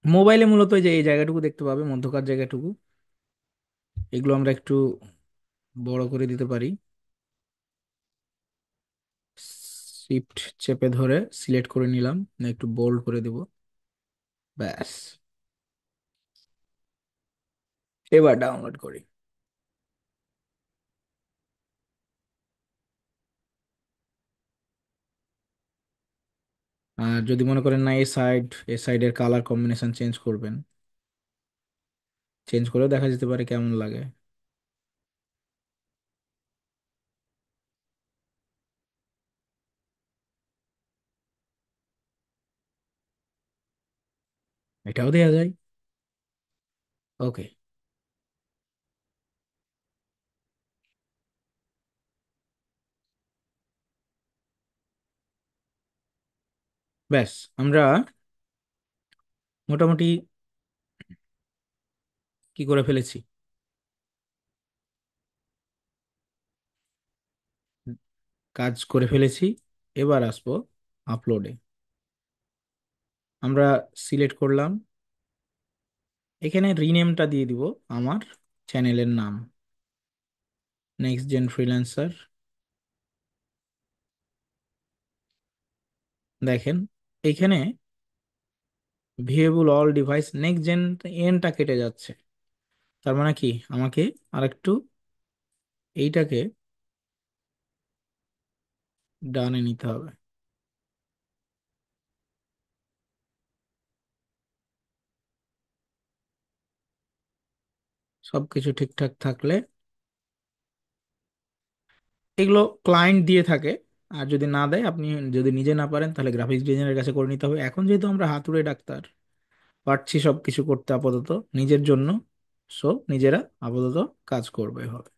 Speaker 1: মোবাইলে মূলত এই যে এই জায়গাটুকু দেখতে পাবে, মধ্যকার জায়গাটুকু, এগুলো আমরা একটু বড় করে দিতে পারি। শিফট চেপে ধরে সিলেক্ট করে নিলাম, না একটু বোল্ড করে দেব। ব্যাস। এবার ডাউনলোড করি। আর যদি মনে করেন না এ সাইডের কালার কম্বিনেশন চেঞ্জ করবেন, চেঞ্জ করেও দেখা যেতে পারে কেমন লাগে। এটাও দেওয়া যায়। ওকে। ব্যাস, আমরা মোটামুটি কি করে ফেলেছি, কাজ করে ফেলেছি। এবার আসবো আপলোডে। আমরা সিলেক্ট করলাম, এখানে রিনেমটা দিয়ে দিব আমার চ্যানেলের নাম, নেক্সট জেন ফ্রিল্যান্সার। দেখেন এইখানে viable all device next gen, এনটা কেটে যাচ্ছে। তার মানে কি, আমাকে আরেকটু এইটাকে ডানে নিতে হবে। সবকিছু ঠিকঠাক থাকলে, এগুলো ক্লায়েন্ট দিয়ে থাকে, আর যদি না দেয়, আপনি যদি নিজে না পারেন তাহলে গ্রাফিক্স ডিজাইনের কাছে করে নিতে হবে। এখন যেহেতু আমরা হাতুড়ে ডাক্তার, পারছি সব কিছু করতে আপাতত নিজের জন্য, সো নিজেরা আপাতত কাজ করবে হবে।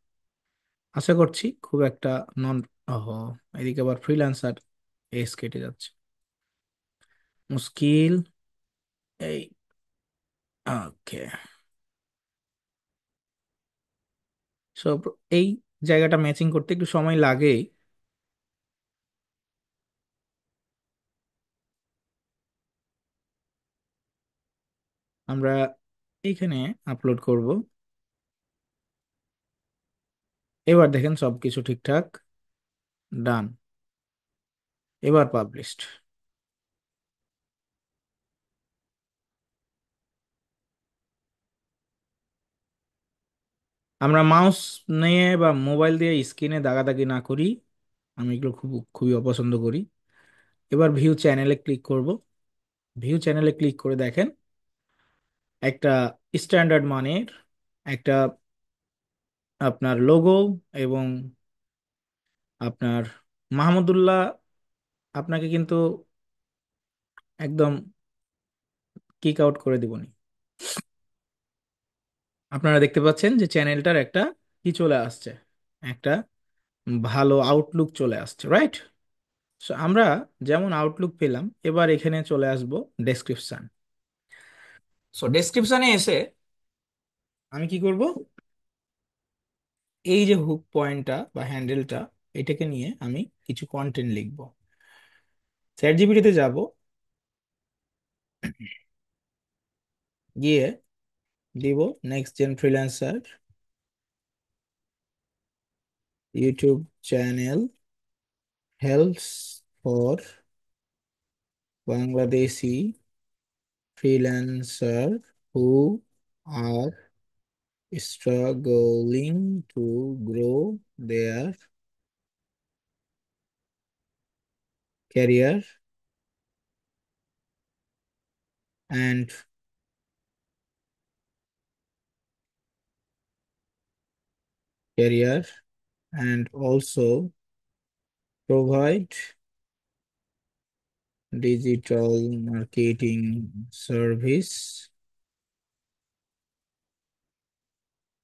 Speaker 1: আশা করছি খুব একটা নন। ওহো, এদিকে আবার ফ্রিল্যান্সার এস কেটে যাচ্ছে, মুশকিল। এই, ওকে। সো এই জায়গাটা ম্যাচিং করতে একটু সময় লাগে। আমরা এইখানে আপলোড করব। এবার দেখেন সবকিছু ঠিকঠাক, ডান। এবার পাবলিশড। আমরা মাউস নিয়ে বা মোবাইল দিয়ে স্ক্রিনে দাগাদাগি না করি, আমি এগুলো খুবই অপছন্দ করি। এবার ভিউ চ্যানেলে ক্লিক করব। ভিউ চ্যানেলে ক্লিক করে দেখেন একটা স্ট্যান্ডার্ড মানের একটা আপনার লোগো, এবং আপনার মাহমুদুল্লাহ আপনাকে কিন্তু একদম কিক আউট করে দিবনি। আপনারা দেখতে পাচ্ছেন যে চ্যানেলটার একটা কি চলে আসছে, একটা ভালো আউটলুক চলে আসছে, রাইট? সো আমরা যেমন আউটলুক পেলাম, এবার এখানে চলে আসব ডেসক্রিপশন। সো ডেসক্রিপশনে এসে আমি কি করব, এই যে হুক পয়েন্টটা বা হ্যান্ডেলটা, এটাকে নিয়ে আমি কিছু কন্টেন্ট লিখব। চ্যাট জিপিটিতে যাব, গিয়ে দিব next gen freelancer YouTube channel helps for Bangladeshi freelancer who are struggling to grow their career and career and also provide digital marketing service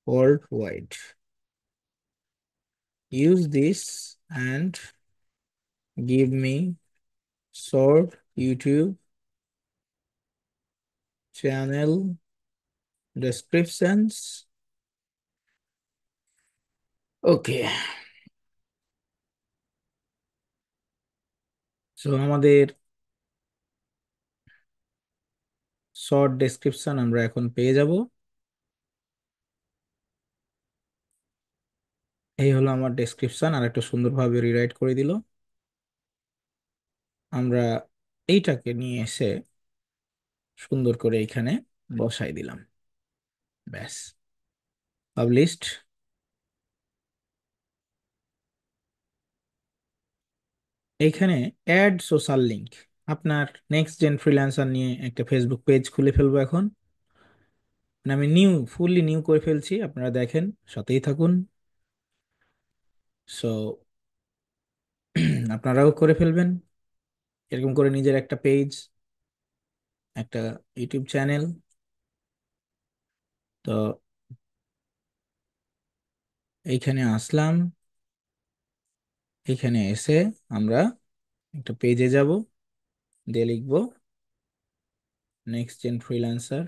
Speaker 1: worldwide. Use this and give me short YouTube channel descriptions. Okay, so আমাদের short description আমরা এখন পেয়ে যাব। এই হলো আমার description, আর একটু সুন্দরভাবে রিরাইট করে দিল। আমরা এইটাকে নিয়ে এসে সুন্দর করে এখানে বসাই দিলাম। ব্যাস, পাবলিশড। এইখানে অ্যাড সোশ্যাল লিংক, আপনার নেক্সট জেন ফ্রিল্যান্সার নিয়ে একটা ফেসবুক পেজ খুলে ফেলবো এখন। মানে আমি ফুললি নিউ করে ফেলছি, আপনারা দেখেন, সাথেই থাকুন। সো আপনারাও করে ফেলবেন এরকম করে নিজের একটা পেজ, একটা ইউটিউব চ্যানেল। তো এইখানে আসলাম, এখানে এসে আমরা একটা পেজে যাব, দিয়ে লিখবো নেক্সট জেন ফ্রিল্যান্সার,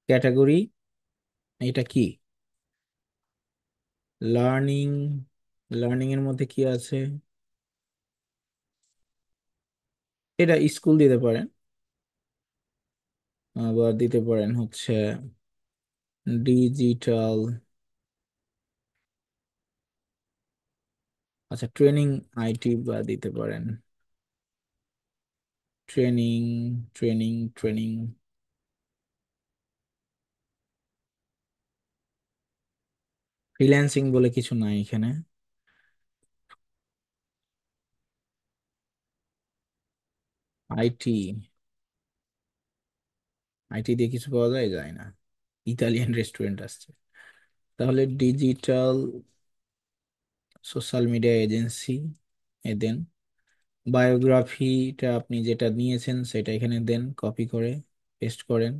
Speaker 1: ক্যাটাগরি এটা কি, লার্নিং। লার্নিং এর মধ্যে কি আছে, এটা স্কুল দিতে পারেন, আবার দিতে পারেন হচ্ছে ডিজিটাল, আচ্ছা ট্রেনিং আইটি বা দিতে পারেন ট্রেনিং, ট্রেনিং। ফ্রিল্যান্সিং বলে কিছু নাই এখানে। আইটি, আইটি দিয়ে কিছু পাওয়া যায়, যায় না, ইতালিয়ান রেস্টুরেন্ট আসছে। তাহলে ডিজিটাল সোশ্যাল মিডিয়া এজেন্সি এ দেন। বায়োগ্রাফিটা আপনি যেটা নিয়েছেন সেটা এখানে দেন, কপি করে পেস্ট করেন,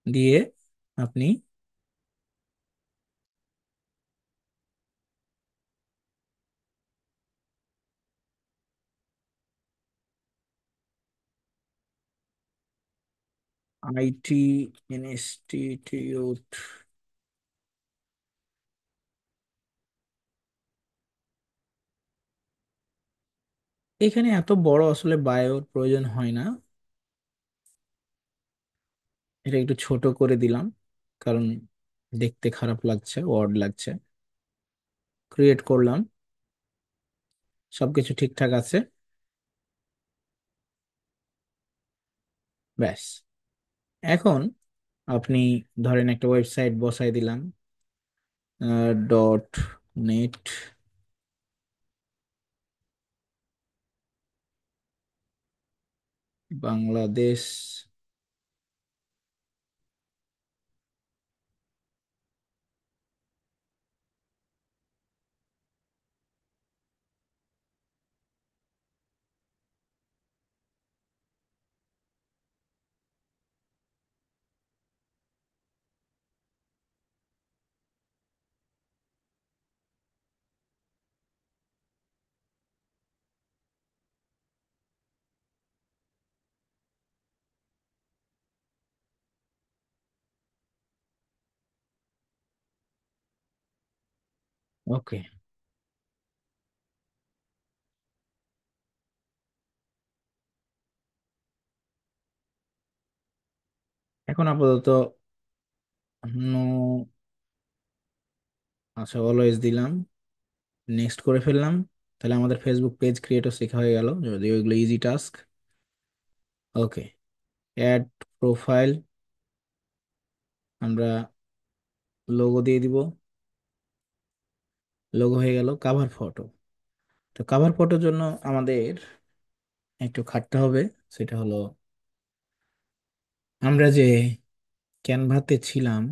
Speaker 1: দিয়ে আপনি আইটি ইনস্টিটিউট, এখানে এত বড় আসলে বায়োর প্রয়োজন হয় না, এটা একটু ছোট করে দিলাম কারণ দেখতে খারাপ লাগছে, ওয়ার্ড লাগছে। ক্রিয়েট করলাম, সবকিছু ঠিকঠাক আছে, ব্যাস। এখন আপনি ধরেন একটা ওয়েবসাইট বসাই দিলাম, .net বাংলাদেশ। ওকে, এখন আপাতত নো, আচ্ছা অলওয়েজ দিলাম, নেক্সট করে ফেললাম। তাহলে আমাদের ফেসবুক পেজ ক্রিয়েটর শেখা হয়ে গেল, যদিও এগুলো ইজি টাস্ক। ওকে, অ্যাড প্রোফাইল, আমরা লোগো দিয়ে দিব, লোগো হয়ে গেল। কাভার ফটো, তো কাভার ফটোর জন্য আমাদের একটু খাটতে হবে, সেটা হলো আমরা যে ক্যানভাতে ছিলাম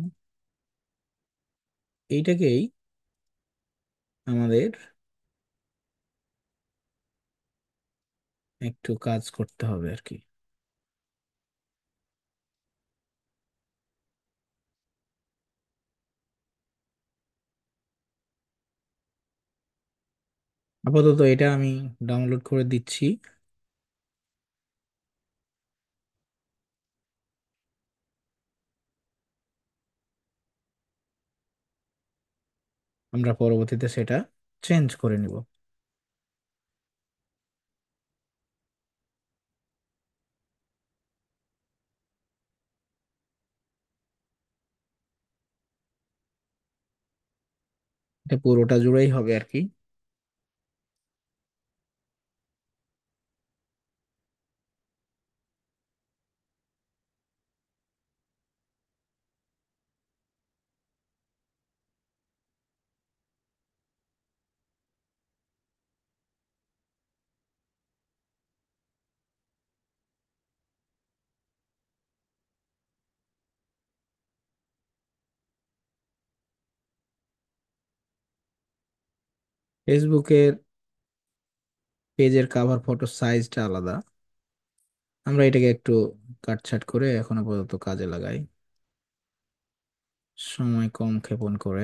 Speaker 1: এইটাকেই আমাদের একটু কাজ করতে হবে আর কি। আপাতত এটা আমি ডাউনলোড করে দিচ্ছি, আমরা পরবর্তীতে সেটা চেঞ্জ করে নিব। এটা পুরোটা জুড়েই হবে আর কি। ফেসবুকের পেজের কাভার ফটো সাইজটা আলাদা। আমরা এটাকে একটু কাটছাট করে এখন আপাতত কাজে লাগাই, সময় কম ক্ষেপণ করে।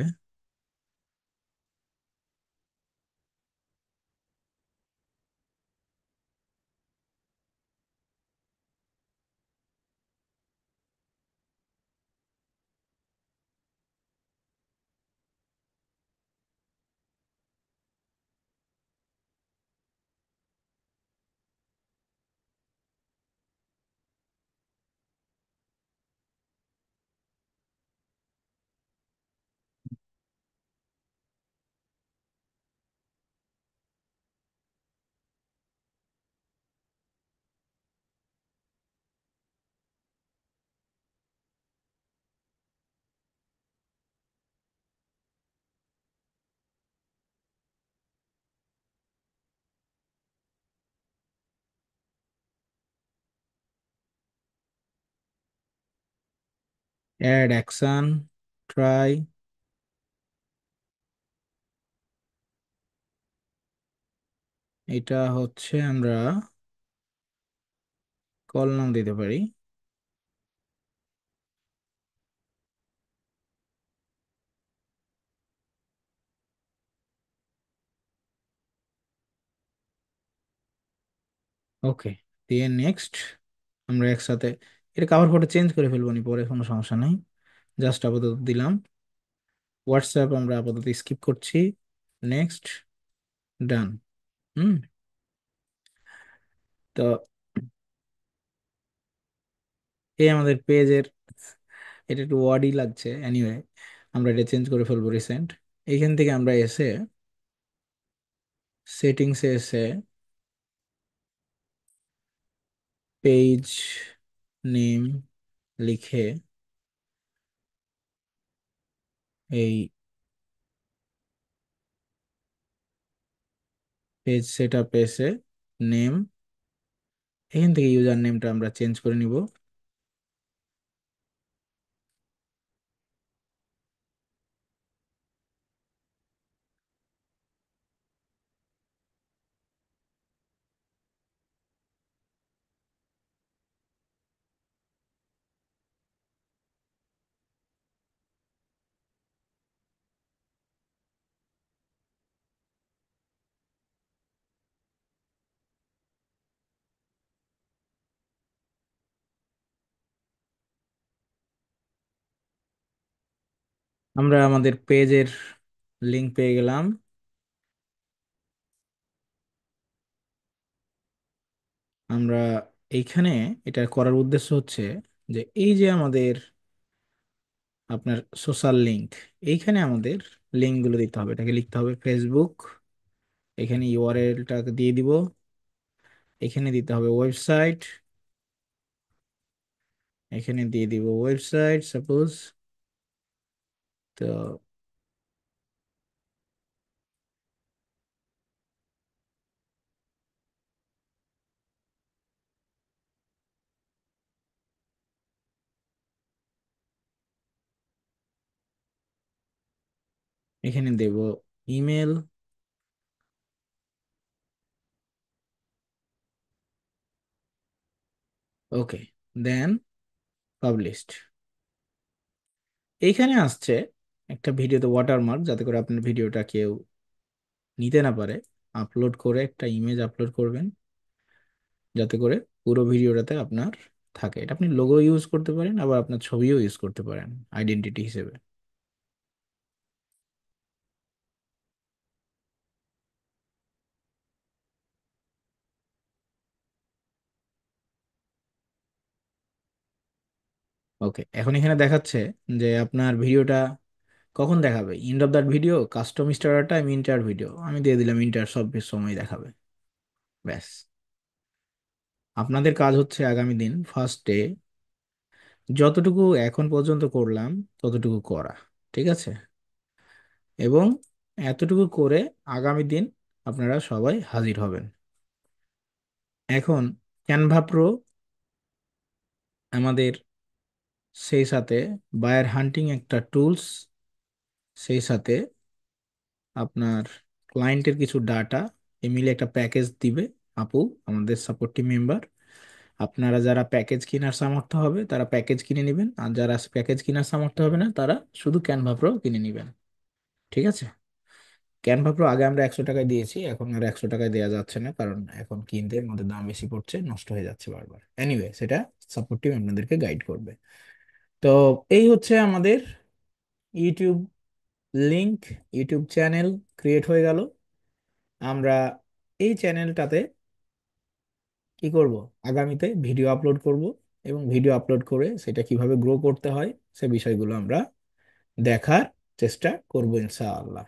Speaker 1: Add action, try. এটা হচ্ছে আমরা কল নাম দিতে পারি। ওকে, দিয়ে নেক্সট। আমরা একসাথে এটা কাভার ফটো চেঞ্জ করে ফেলবো নি পরে, কোনো সমস্যা নেই। জাস্ট আপাতত দিলাম। হোয়াটসঅ্যাপ আমরা আপাতত স্কিপ করছি। নেক্সট, ডান। হুম। তো এই আমাদের পেজের, এটা একটু ওয়ার্ডই লাগছে, এনিওয়ে আমরা এটা চেঞ্জ করে ফেলবো রিসেন্ট। এইখান থেকে আমরা এসে সেটিংসে এসে পেজ নেম লিখে এই পেজ সেট আপ এসে নেম, এখান থেকে ইউজার নেমটা আমরা চেঞ্জ করে নিব। আমরা আমাদের পেজের লিংক পেয়ে গেলাম। আমরা এইখানে এটা করার উদ্দেশ্য হচ্ছে যে এই যে আমাদের আপনার সোশ্যাল লিংক, এইখানে আমাদের লিঙ্কগুলো দিতে হবে। এটাকে লিখতে হবে ফেসবুক, এখানে ইউআরএলটাকে দিয়ে দিব, এখানে দিতে হবে ওয়েবসাইট, এখানে দিয়ে দিব ওয়েবসাইট সাপোজ। তো এখানে দেব ইমেল। ওকে, দেন পাবলিশড। এইখানে আসছে একটা ভিডিওতে ওয়াটারমার্ক, যাতে করে আপনার ভিডিওটা কেউ নিতে না পারে। আপলোড করে একটা ইমেজ আপলোড করবেন, যাতে করে পুরো ভিডিওটাতে আপনার থাকে। এটা আপনি লোগো ইউজ করতে পারেন, আবার আপনার ছবিও ইউজ করতে পারেন আইডেন্টিটি হিসেবে। ওকে, এখন এখানে দেখাচ্ছে যে আপনার ভিডিওটা কখন দেখাবে, end of that video, custom starter time, inter video. আমি দিয়ে দিলাম ইন্টার, সব সময় দেখাবে। ব্যাস, আপনাদের কাজ হচ্ছে আগামী দিন ফার্স্ট ডে যতটুকু এখন পর্যন্ত করলাম ততটুকু করা, ঠিক আছে? এবং এতটুকু করে আগামী দিন আপনারা সবাই হাজির হবেন। এখন ক্যানভা প্রো আমাদের, সেই সাথে বায়ার হান্টিং একটা টুলস, সেই সাথে আপনার ক্লায়েন্টের কিছু ডাটা মিলে একটা প্যাকেজ দিবে আপু, আমাদের সাপোর্ট টিম মেম্বার। আপনারা যারা প্যাকেজ কেনার সামর্থ্য হবে তারা প্যাকেজ কিনে নেবেন, আর যারা প্যাকেজ কেনার সামর্থ্য হবে না তারা শুধু ক্যানভা প্রো কিনে নেবেন। ঠিক আছে? ক্যানভা প্রো আগে আমরা 100 টাকায় দিয়েছি, এখন আর 100 টাকায় দেওয়া যাচ্ছে না, কারণ এখন কিনতে আমাদের দাম বেশি পড়ছে, নষ্ট হয়ে যাচ্ছে বারবার। এনিওয়ে, সেটা সাপোর্ট টিম আপনাদেরকে গাইড করবে। তো এই হচ্ছে আমাদের YouTube link, YouTube channel create হয়ে গেল। আমরা এই চ্যানেলটাতে কি করব, আগামীতে ভিডিও আপলোড করব, এবং ভিডিও আপলোড করে সেটা কিভাবে গ্রো করতে হয় সে বিষয়গুলো আমরা দেখার চেষ্টা করব ইনশাআল্লাহ।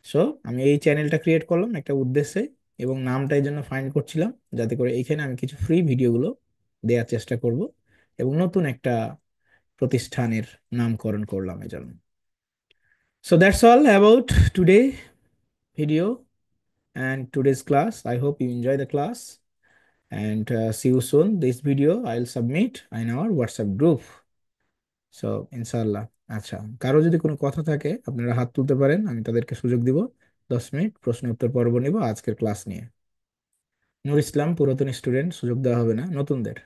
Speaker 1: সো আমি এই চ্যানেলটা ক্রিয়েট করলাম একটা উদ্দেশ্যে, এবং নামটা এই জন্য ফাইন্ড করছিলাম যাতে করে এখানে আমি কিছু ফ্রি ভিডিওগুলো দেওয়ার চেষ্টা করব, এবং নতুন একটা প্রতিষ্ঠানের নামকরণ করলাম এজন্য। So that's all about today video and today's class. I hope you enjoy the class, and see you soon. This video I'll submit in our WhatsApp group. So ইনশাআল্লাহ। আচ্ছা, কারো যদি কোনো কথা থাকে আপনারা হাত তুলতে পারেন, আমি তাদেরকে সুযোগ দিব 10 মিনিট প্রশ্ন উত্তর পর্ব নিব আজকের ক্লাস নিয়ে। নূর ইসলাম পুরাতন স্টুডেন্ট, সুযোগ দেওয়া হবে না নতুনদের।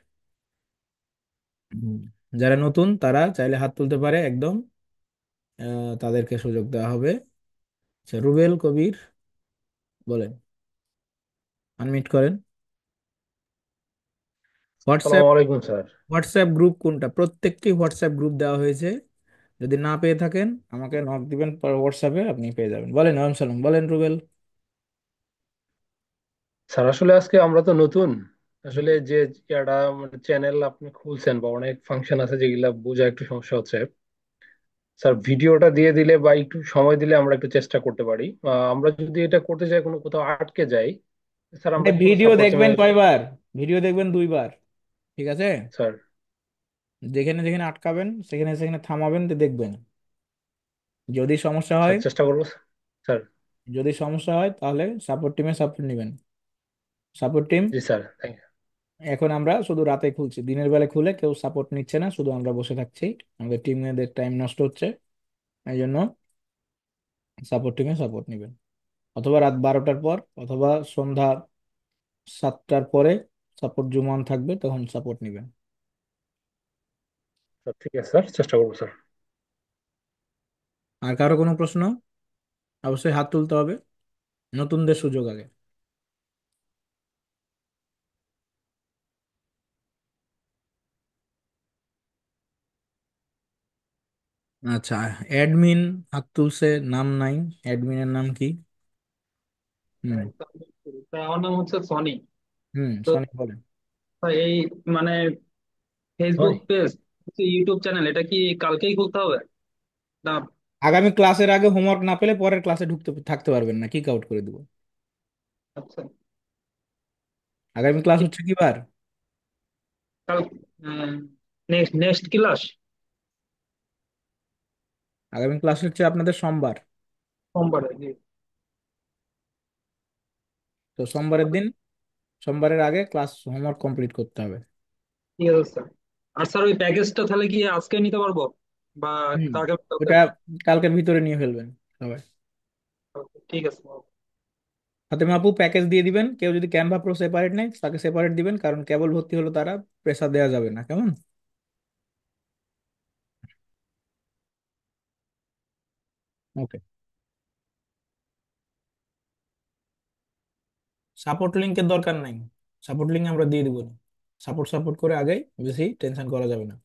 Speaker 1: হুম, যারা নতুন তারা চাইলে হাত তুলতে পারে একদম, তাদেরকে সুযোগ দেওয়া হবে। আচ্ছা, রুবেল কবির বলেন, আনমিউট করেন। হোয়াটসঅ্যাপ,
Speaker 2: আসসালামু আলাইকুম স্যার।
Speaker 1: হোয়াটসঅ্যাপ গ্রুপ কোনটা? প্রত্যেকটি হোয়াটসঅ্যাপ গ্রুপ দেওয়া হয়েছে। যদি না পেয়ে থাকেন আমাকে নক দিবেন পর হোয়াটসঅ্যাপে, আপনি পেয়ে যাবেন। বলেন ওয়ালাইকুম সালাম, বলেন রুবেল।
Speaker 2: স্যার আসলে আজকে আমরা তো নতুন, আসলে যে একটা মানে চ্যানেল আপনি খুলছেন বা অনেক ফাংশন আছে যেগুলা বোঝা একটু সমস্যা হচ্ছে। স্যার ভিডিওটা দিয়ে দিলে বা একটু সময় দিলে আমরা একটু চেষ্টা করতে পারি। আমরা যদি এটা করতে চাই কোনো কোথাও আটকে যাই, স্যার আমরা কি কোনো
Speaker 1: ভিডিও
Speaker 2: সাপোর্ট
Speaker 1: দেখবেন কয়বার? ভিডিও দেখবেন 2 বার। ঠিক আছে?
Speaker 2: স্যার?
Speaker 1: যেখানে যেখানে আটকাবেন সেখানে সেখানে থামাবেন, তো দেখবেন। যদি সমস্যা হয়,
Speaker 2: স্যার চেষ্টা করবো স্যার।
Speaker 1: যদি সমস্যা হয় তাহলে সাপোর্ট টিমে সাপোর্ট নেবেন। Support team
Speaker 2: ji sir, thank you.
Speaker 1: এখন আমরা শুধু রাতে খুলছি, দিনের বেলা খুলে কেউ সাপোর্ট নিচ্ছে না, শুধু আমরা বসে থাকছি, আমাদের টিমমেটদের টাইম নষ্ট হচ্ছে। এই জন্য সাপোর্ট টিমে সাপোর্ট নেবেন, অথবা রাত 12টার পর, অথবা সন্ধ্যা 7টার পরে সাপোর্ট জুমন থাকবে, তখন সাপোর্ট নেবেন।
Speaker 2: স্যার ঠিক আছে স্যার, চেষ্টা করবো স্যার।
Speaker 1: আর কারো কোনো প্রশ্ন? অবশ্যই হাত তুলতে হবে, নতুনদের সুযোগ আগে। আচ্ছা, অ্যাডমিন হাত তুলছে, নাম নাই। অ্যাডমিনের নাম কি? হুম।
Speaker 3: আমার নাম হচ্ছে সনি।
Speaker 1: হুম,
Speaker 3: তো
Speaker 1: সনি বলেন।
Speaker 3: এই মানে Facebook
Speaker 1: Sony,
Speaker 3: page, YouTube channel, এটা কি কালকেই খুলতে হবে না?
Speaker 1: আগামী ক্লাসের আগে হোমওয়ার্ক না পেলে পরের ক্লাসে ঢুকতে থাকতে পারবেন না, কিক আউট করে দিব।
Speaker 3: আচ্ছা,
Speaker 1: আগামী ক্লাস
Speaker 3: ঠিক।
Speaker 1: হচ্ছে কি বার?
Speaker 3: কাল নেক্সট নেক্সট ক্লাস
Speaker 1: আগামী ক্লাস হচ্ছে আপনাদের সোমবার।
Speaker 3: সোমবারে, জি।
Speaker 1: তো সোমবারের দিন, সোমবারের আগে ক্লাস হোমওয়ার্ক কমপ্লিট করতে হবে।
Speaker 3: ঠিক আছে স্যার। আর স্যার ওই প্যাকেজটা তাহলে কি আজকে নিতে পারবো, বা
Speaker 1: হুম,
Speaker 3: কালকে কালকে?
Speaker 1: ওটা কালকের ভিতরে নিয়ে ফেলবেন সবাই।
Speaker 3: ঠিক আছে।
Speaker 1: ফাতেমা আপু প্যাকেজ দিয়ে দিবেন, কেউ যদি ক্যানভা প্রো সেপারেট নেয় তাকে সেপারেট দিবেন, কারণ কেবল ভর্তি হলো তারা, প্রেসার দেওয়া যাবে না, কেমন? ওকে। সাপোর্ট লিঙ্কের দরকার নাই, সাপোর্ট লিঙ্ক আমরা দিয়ে দিব। সাপোর্ট সাপোর্ট করে আগে বেশি টেনশন করা যাবে না।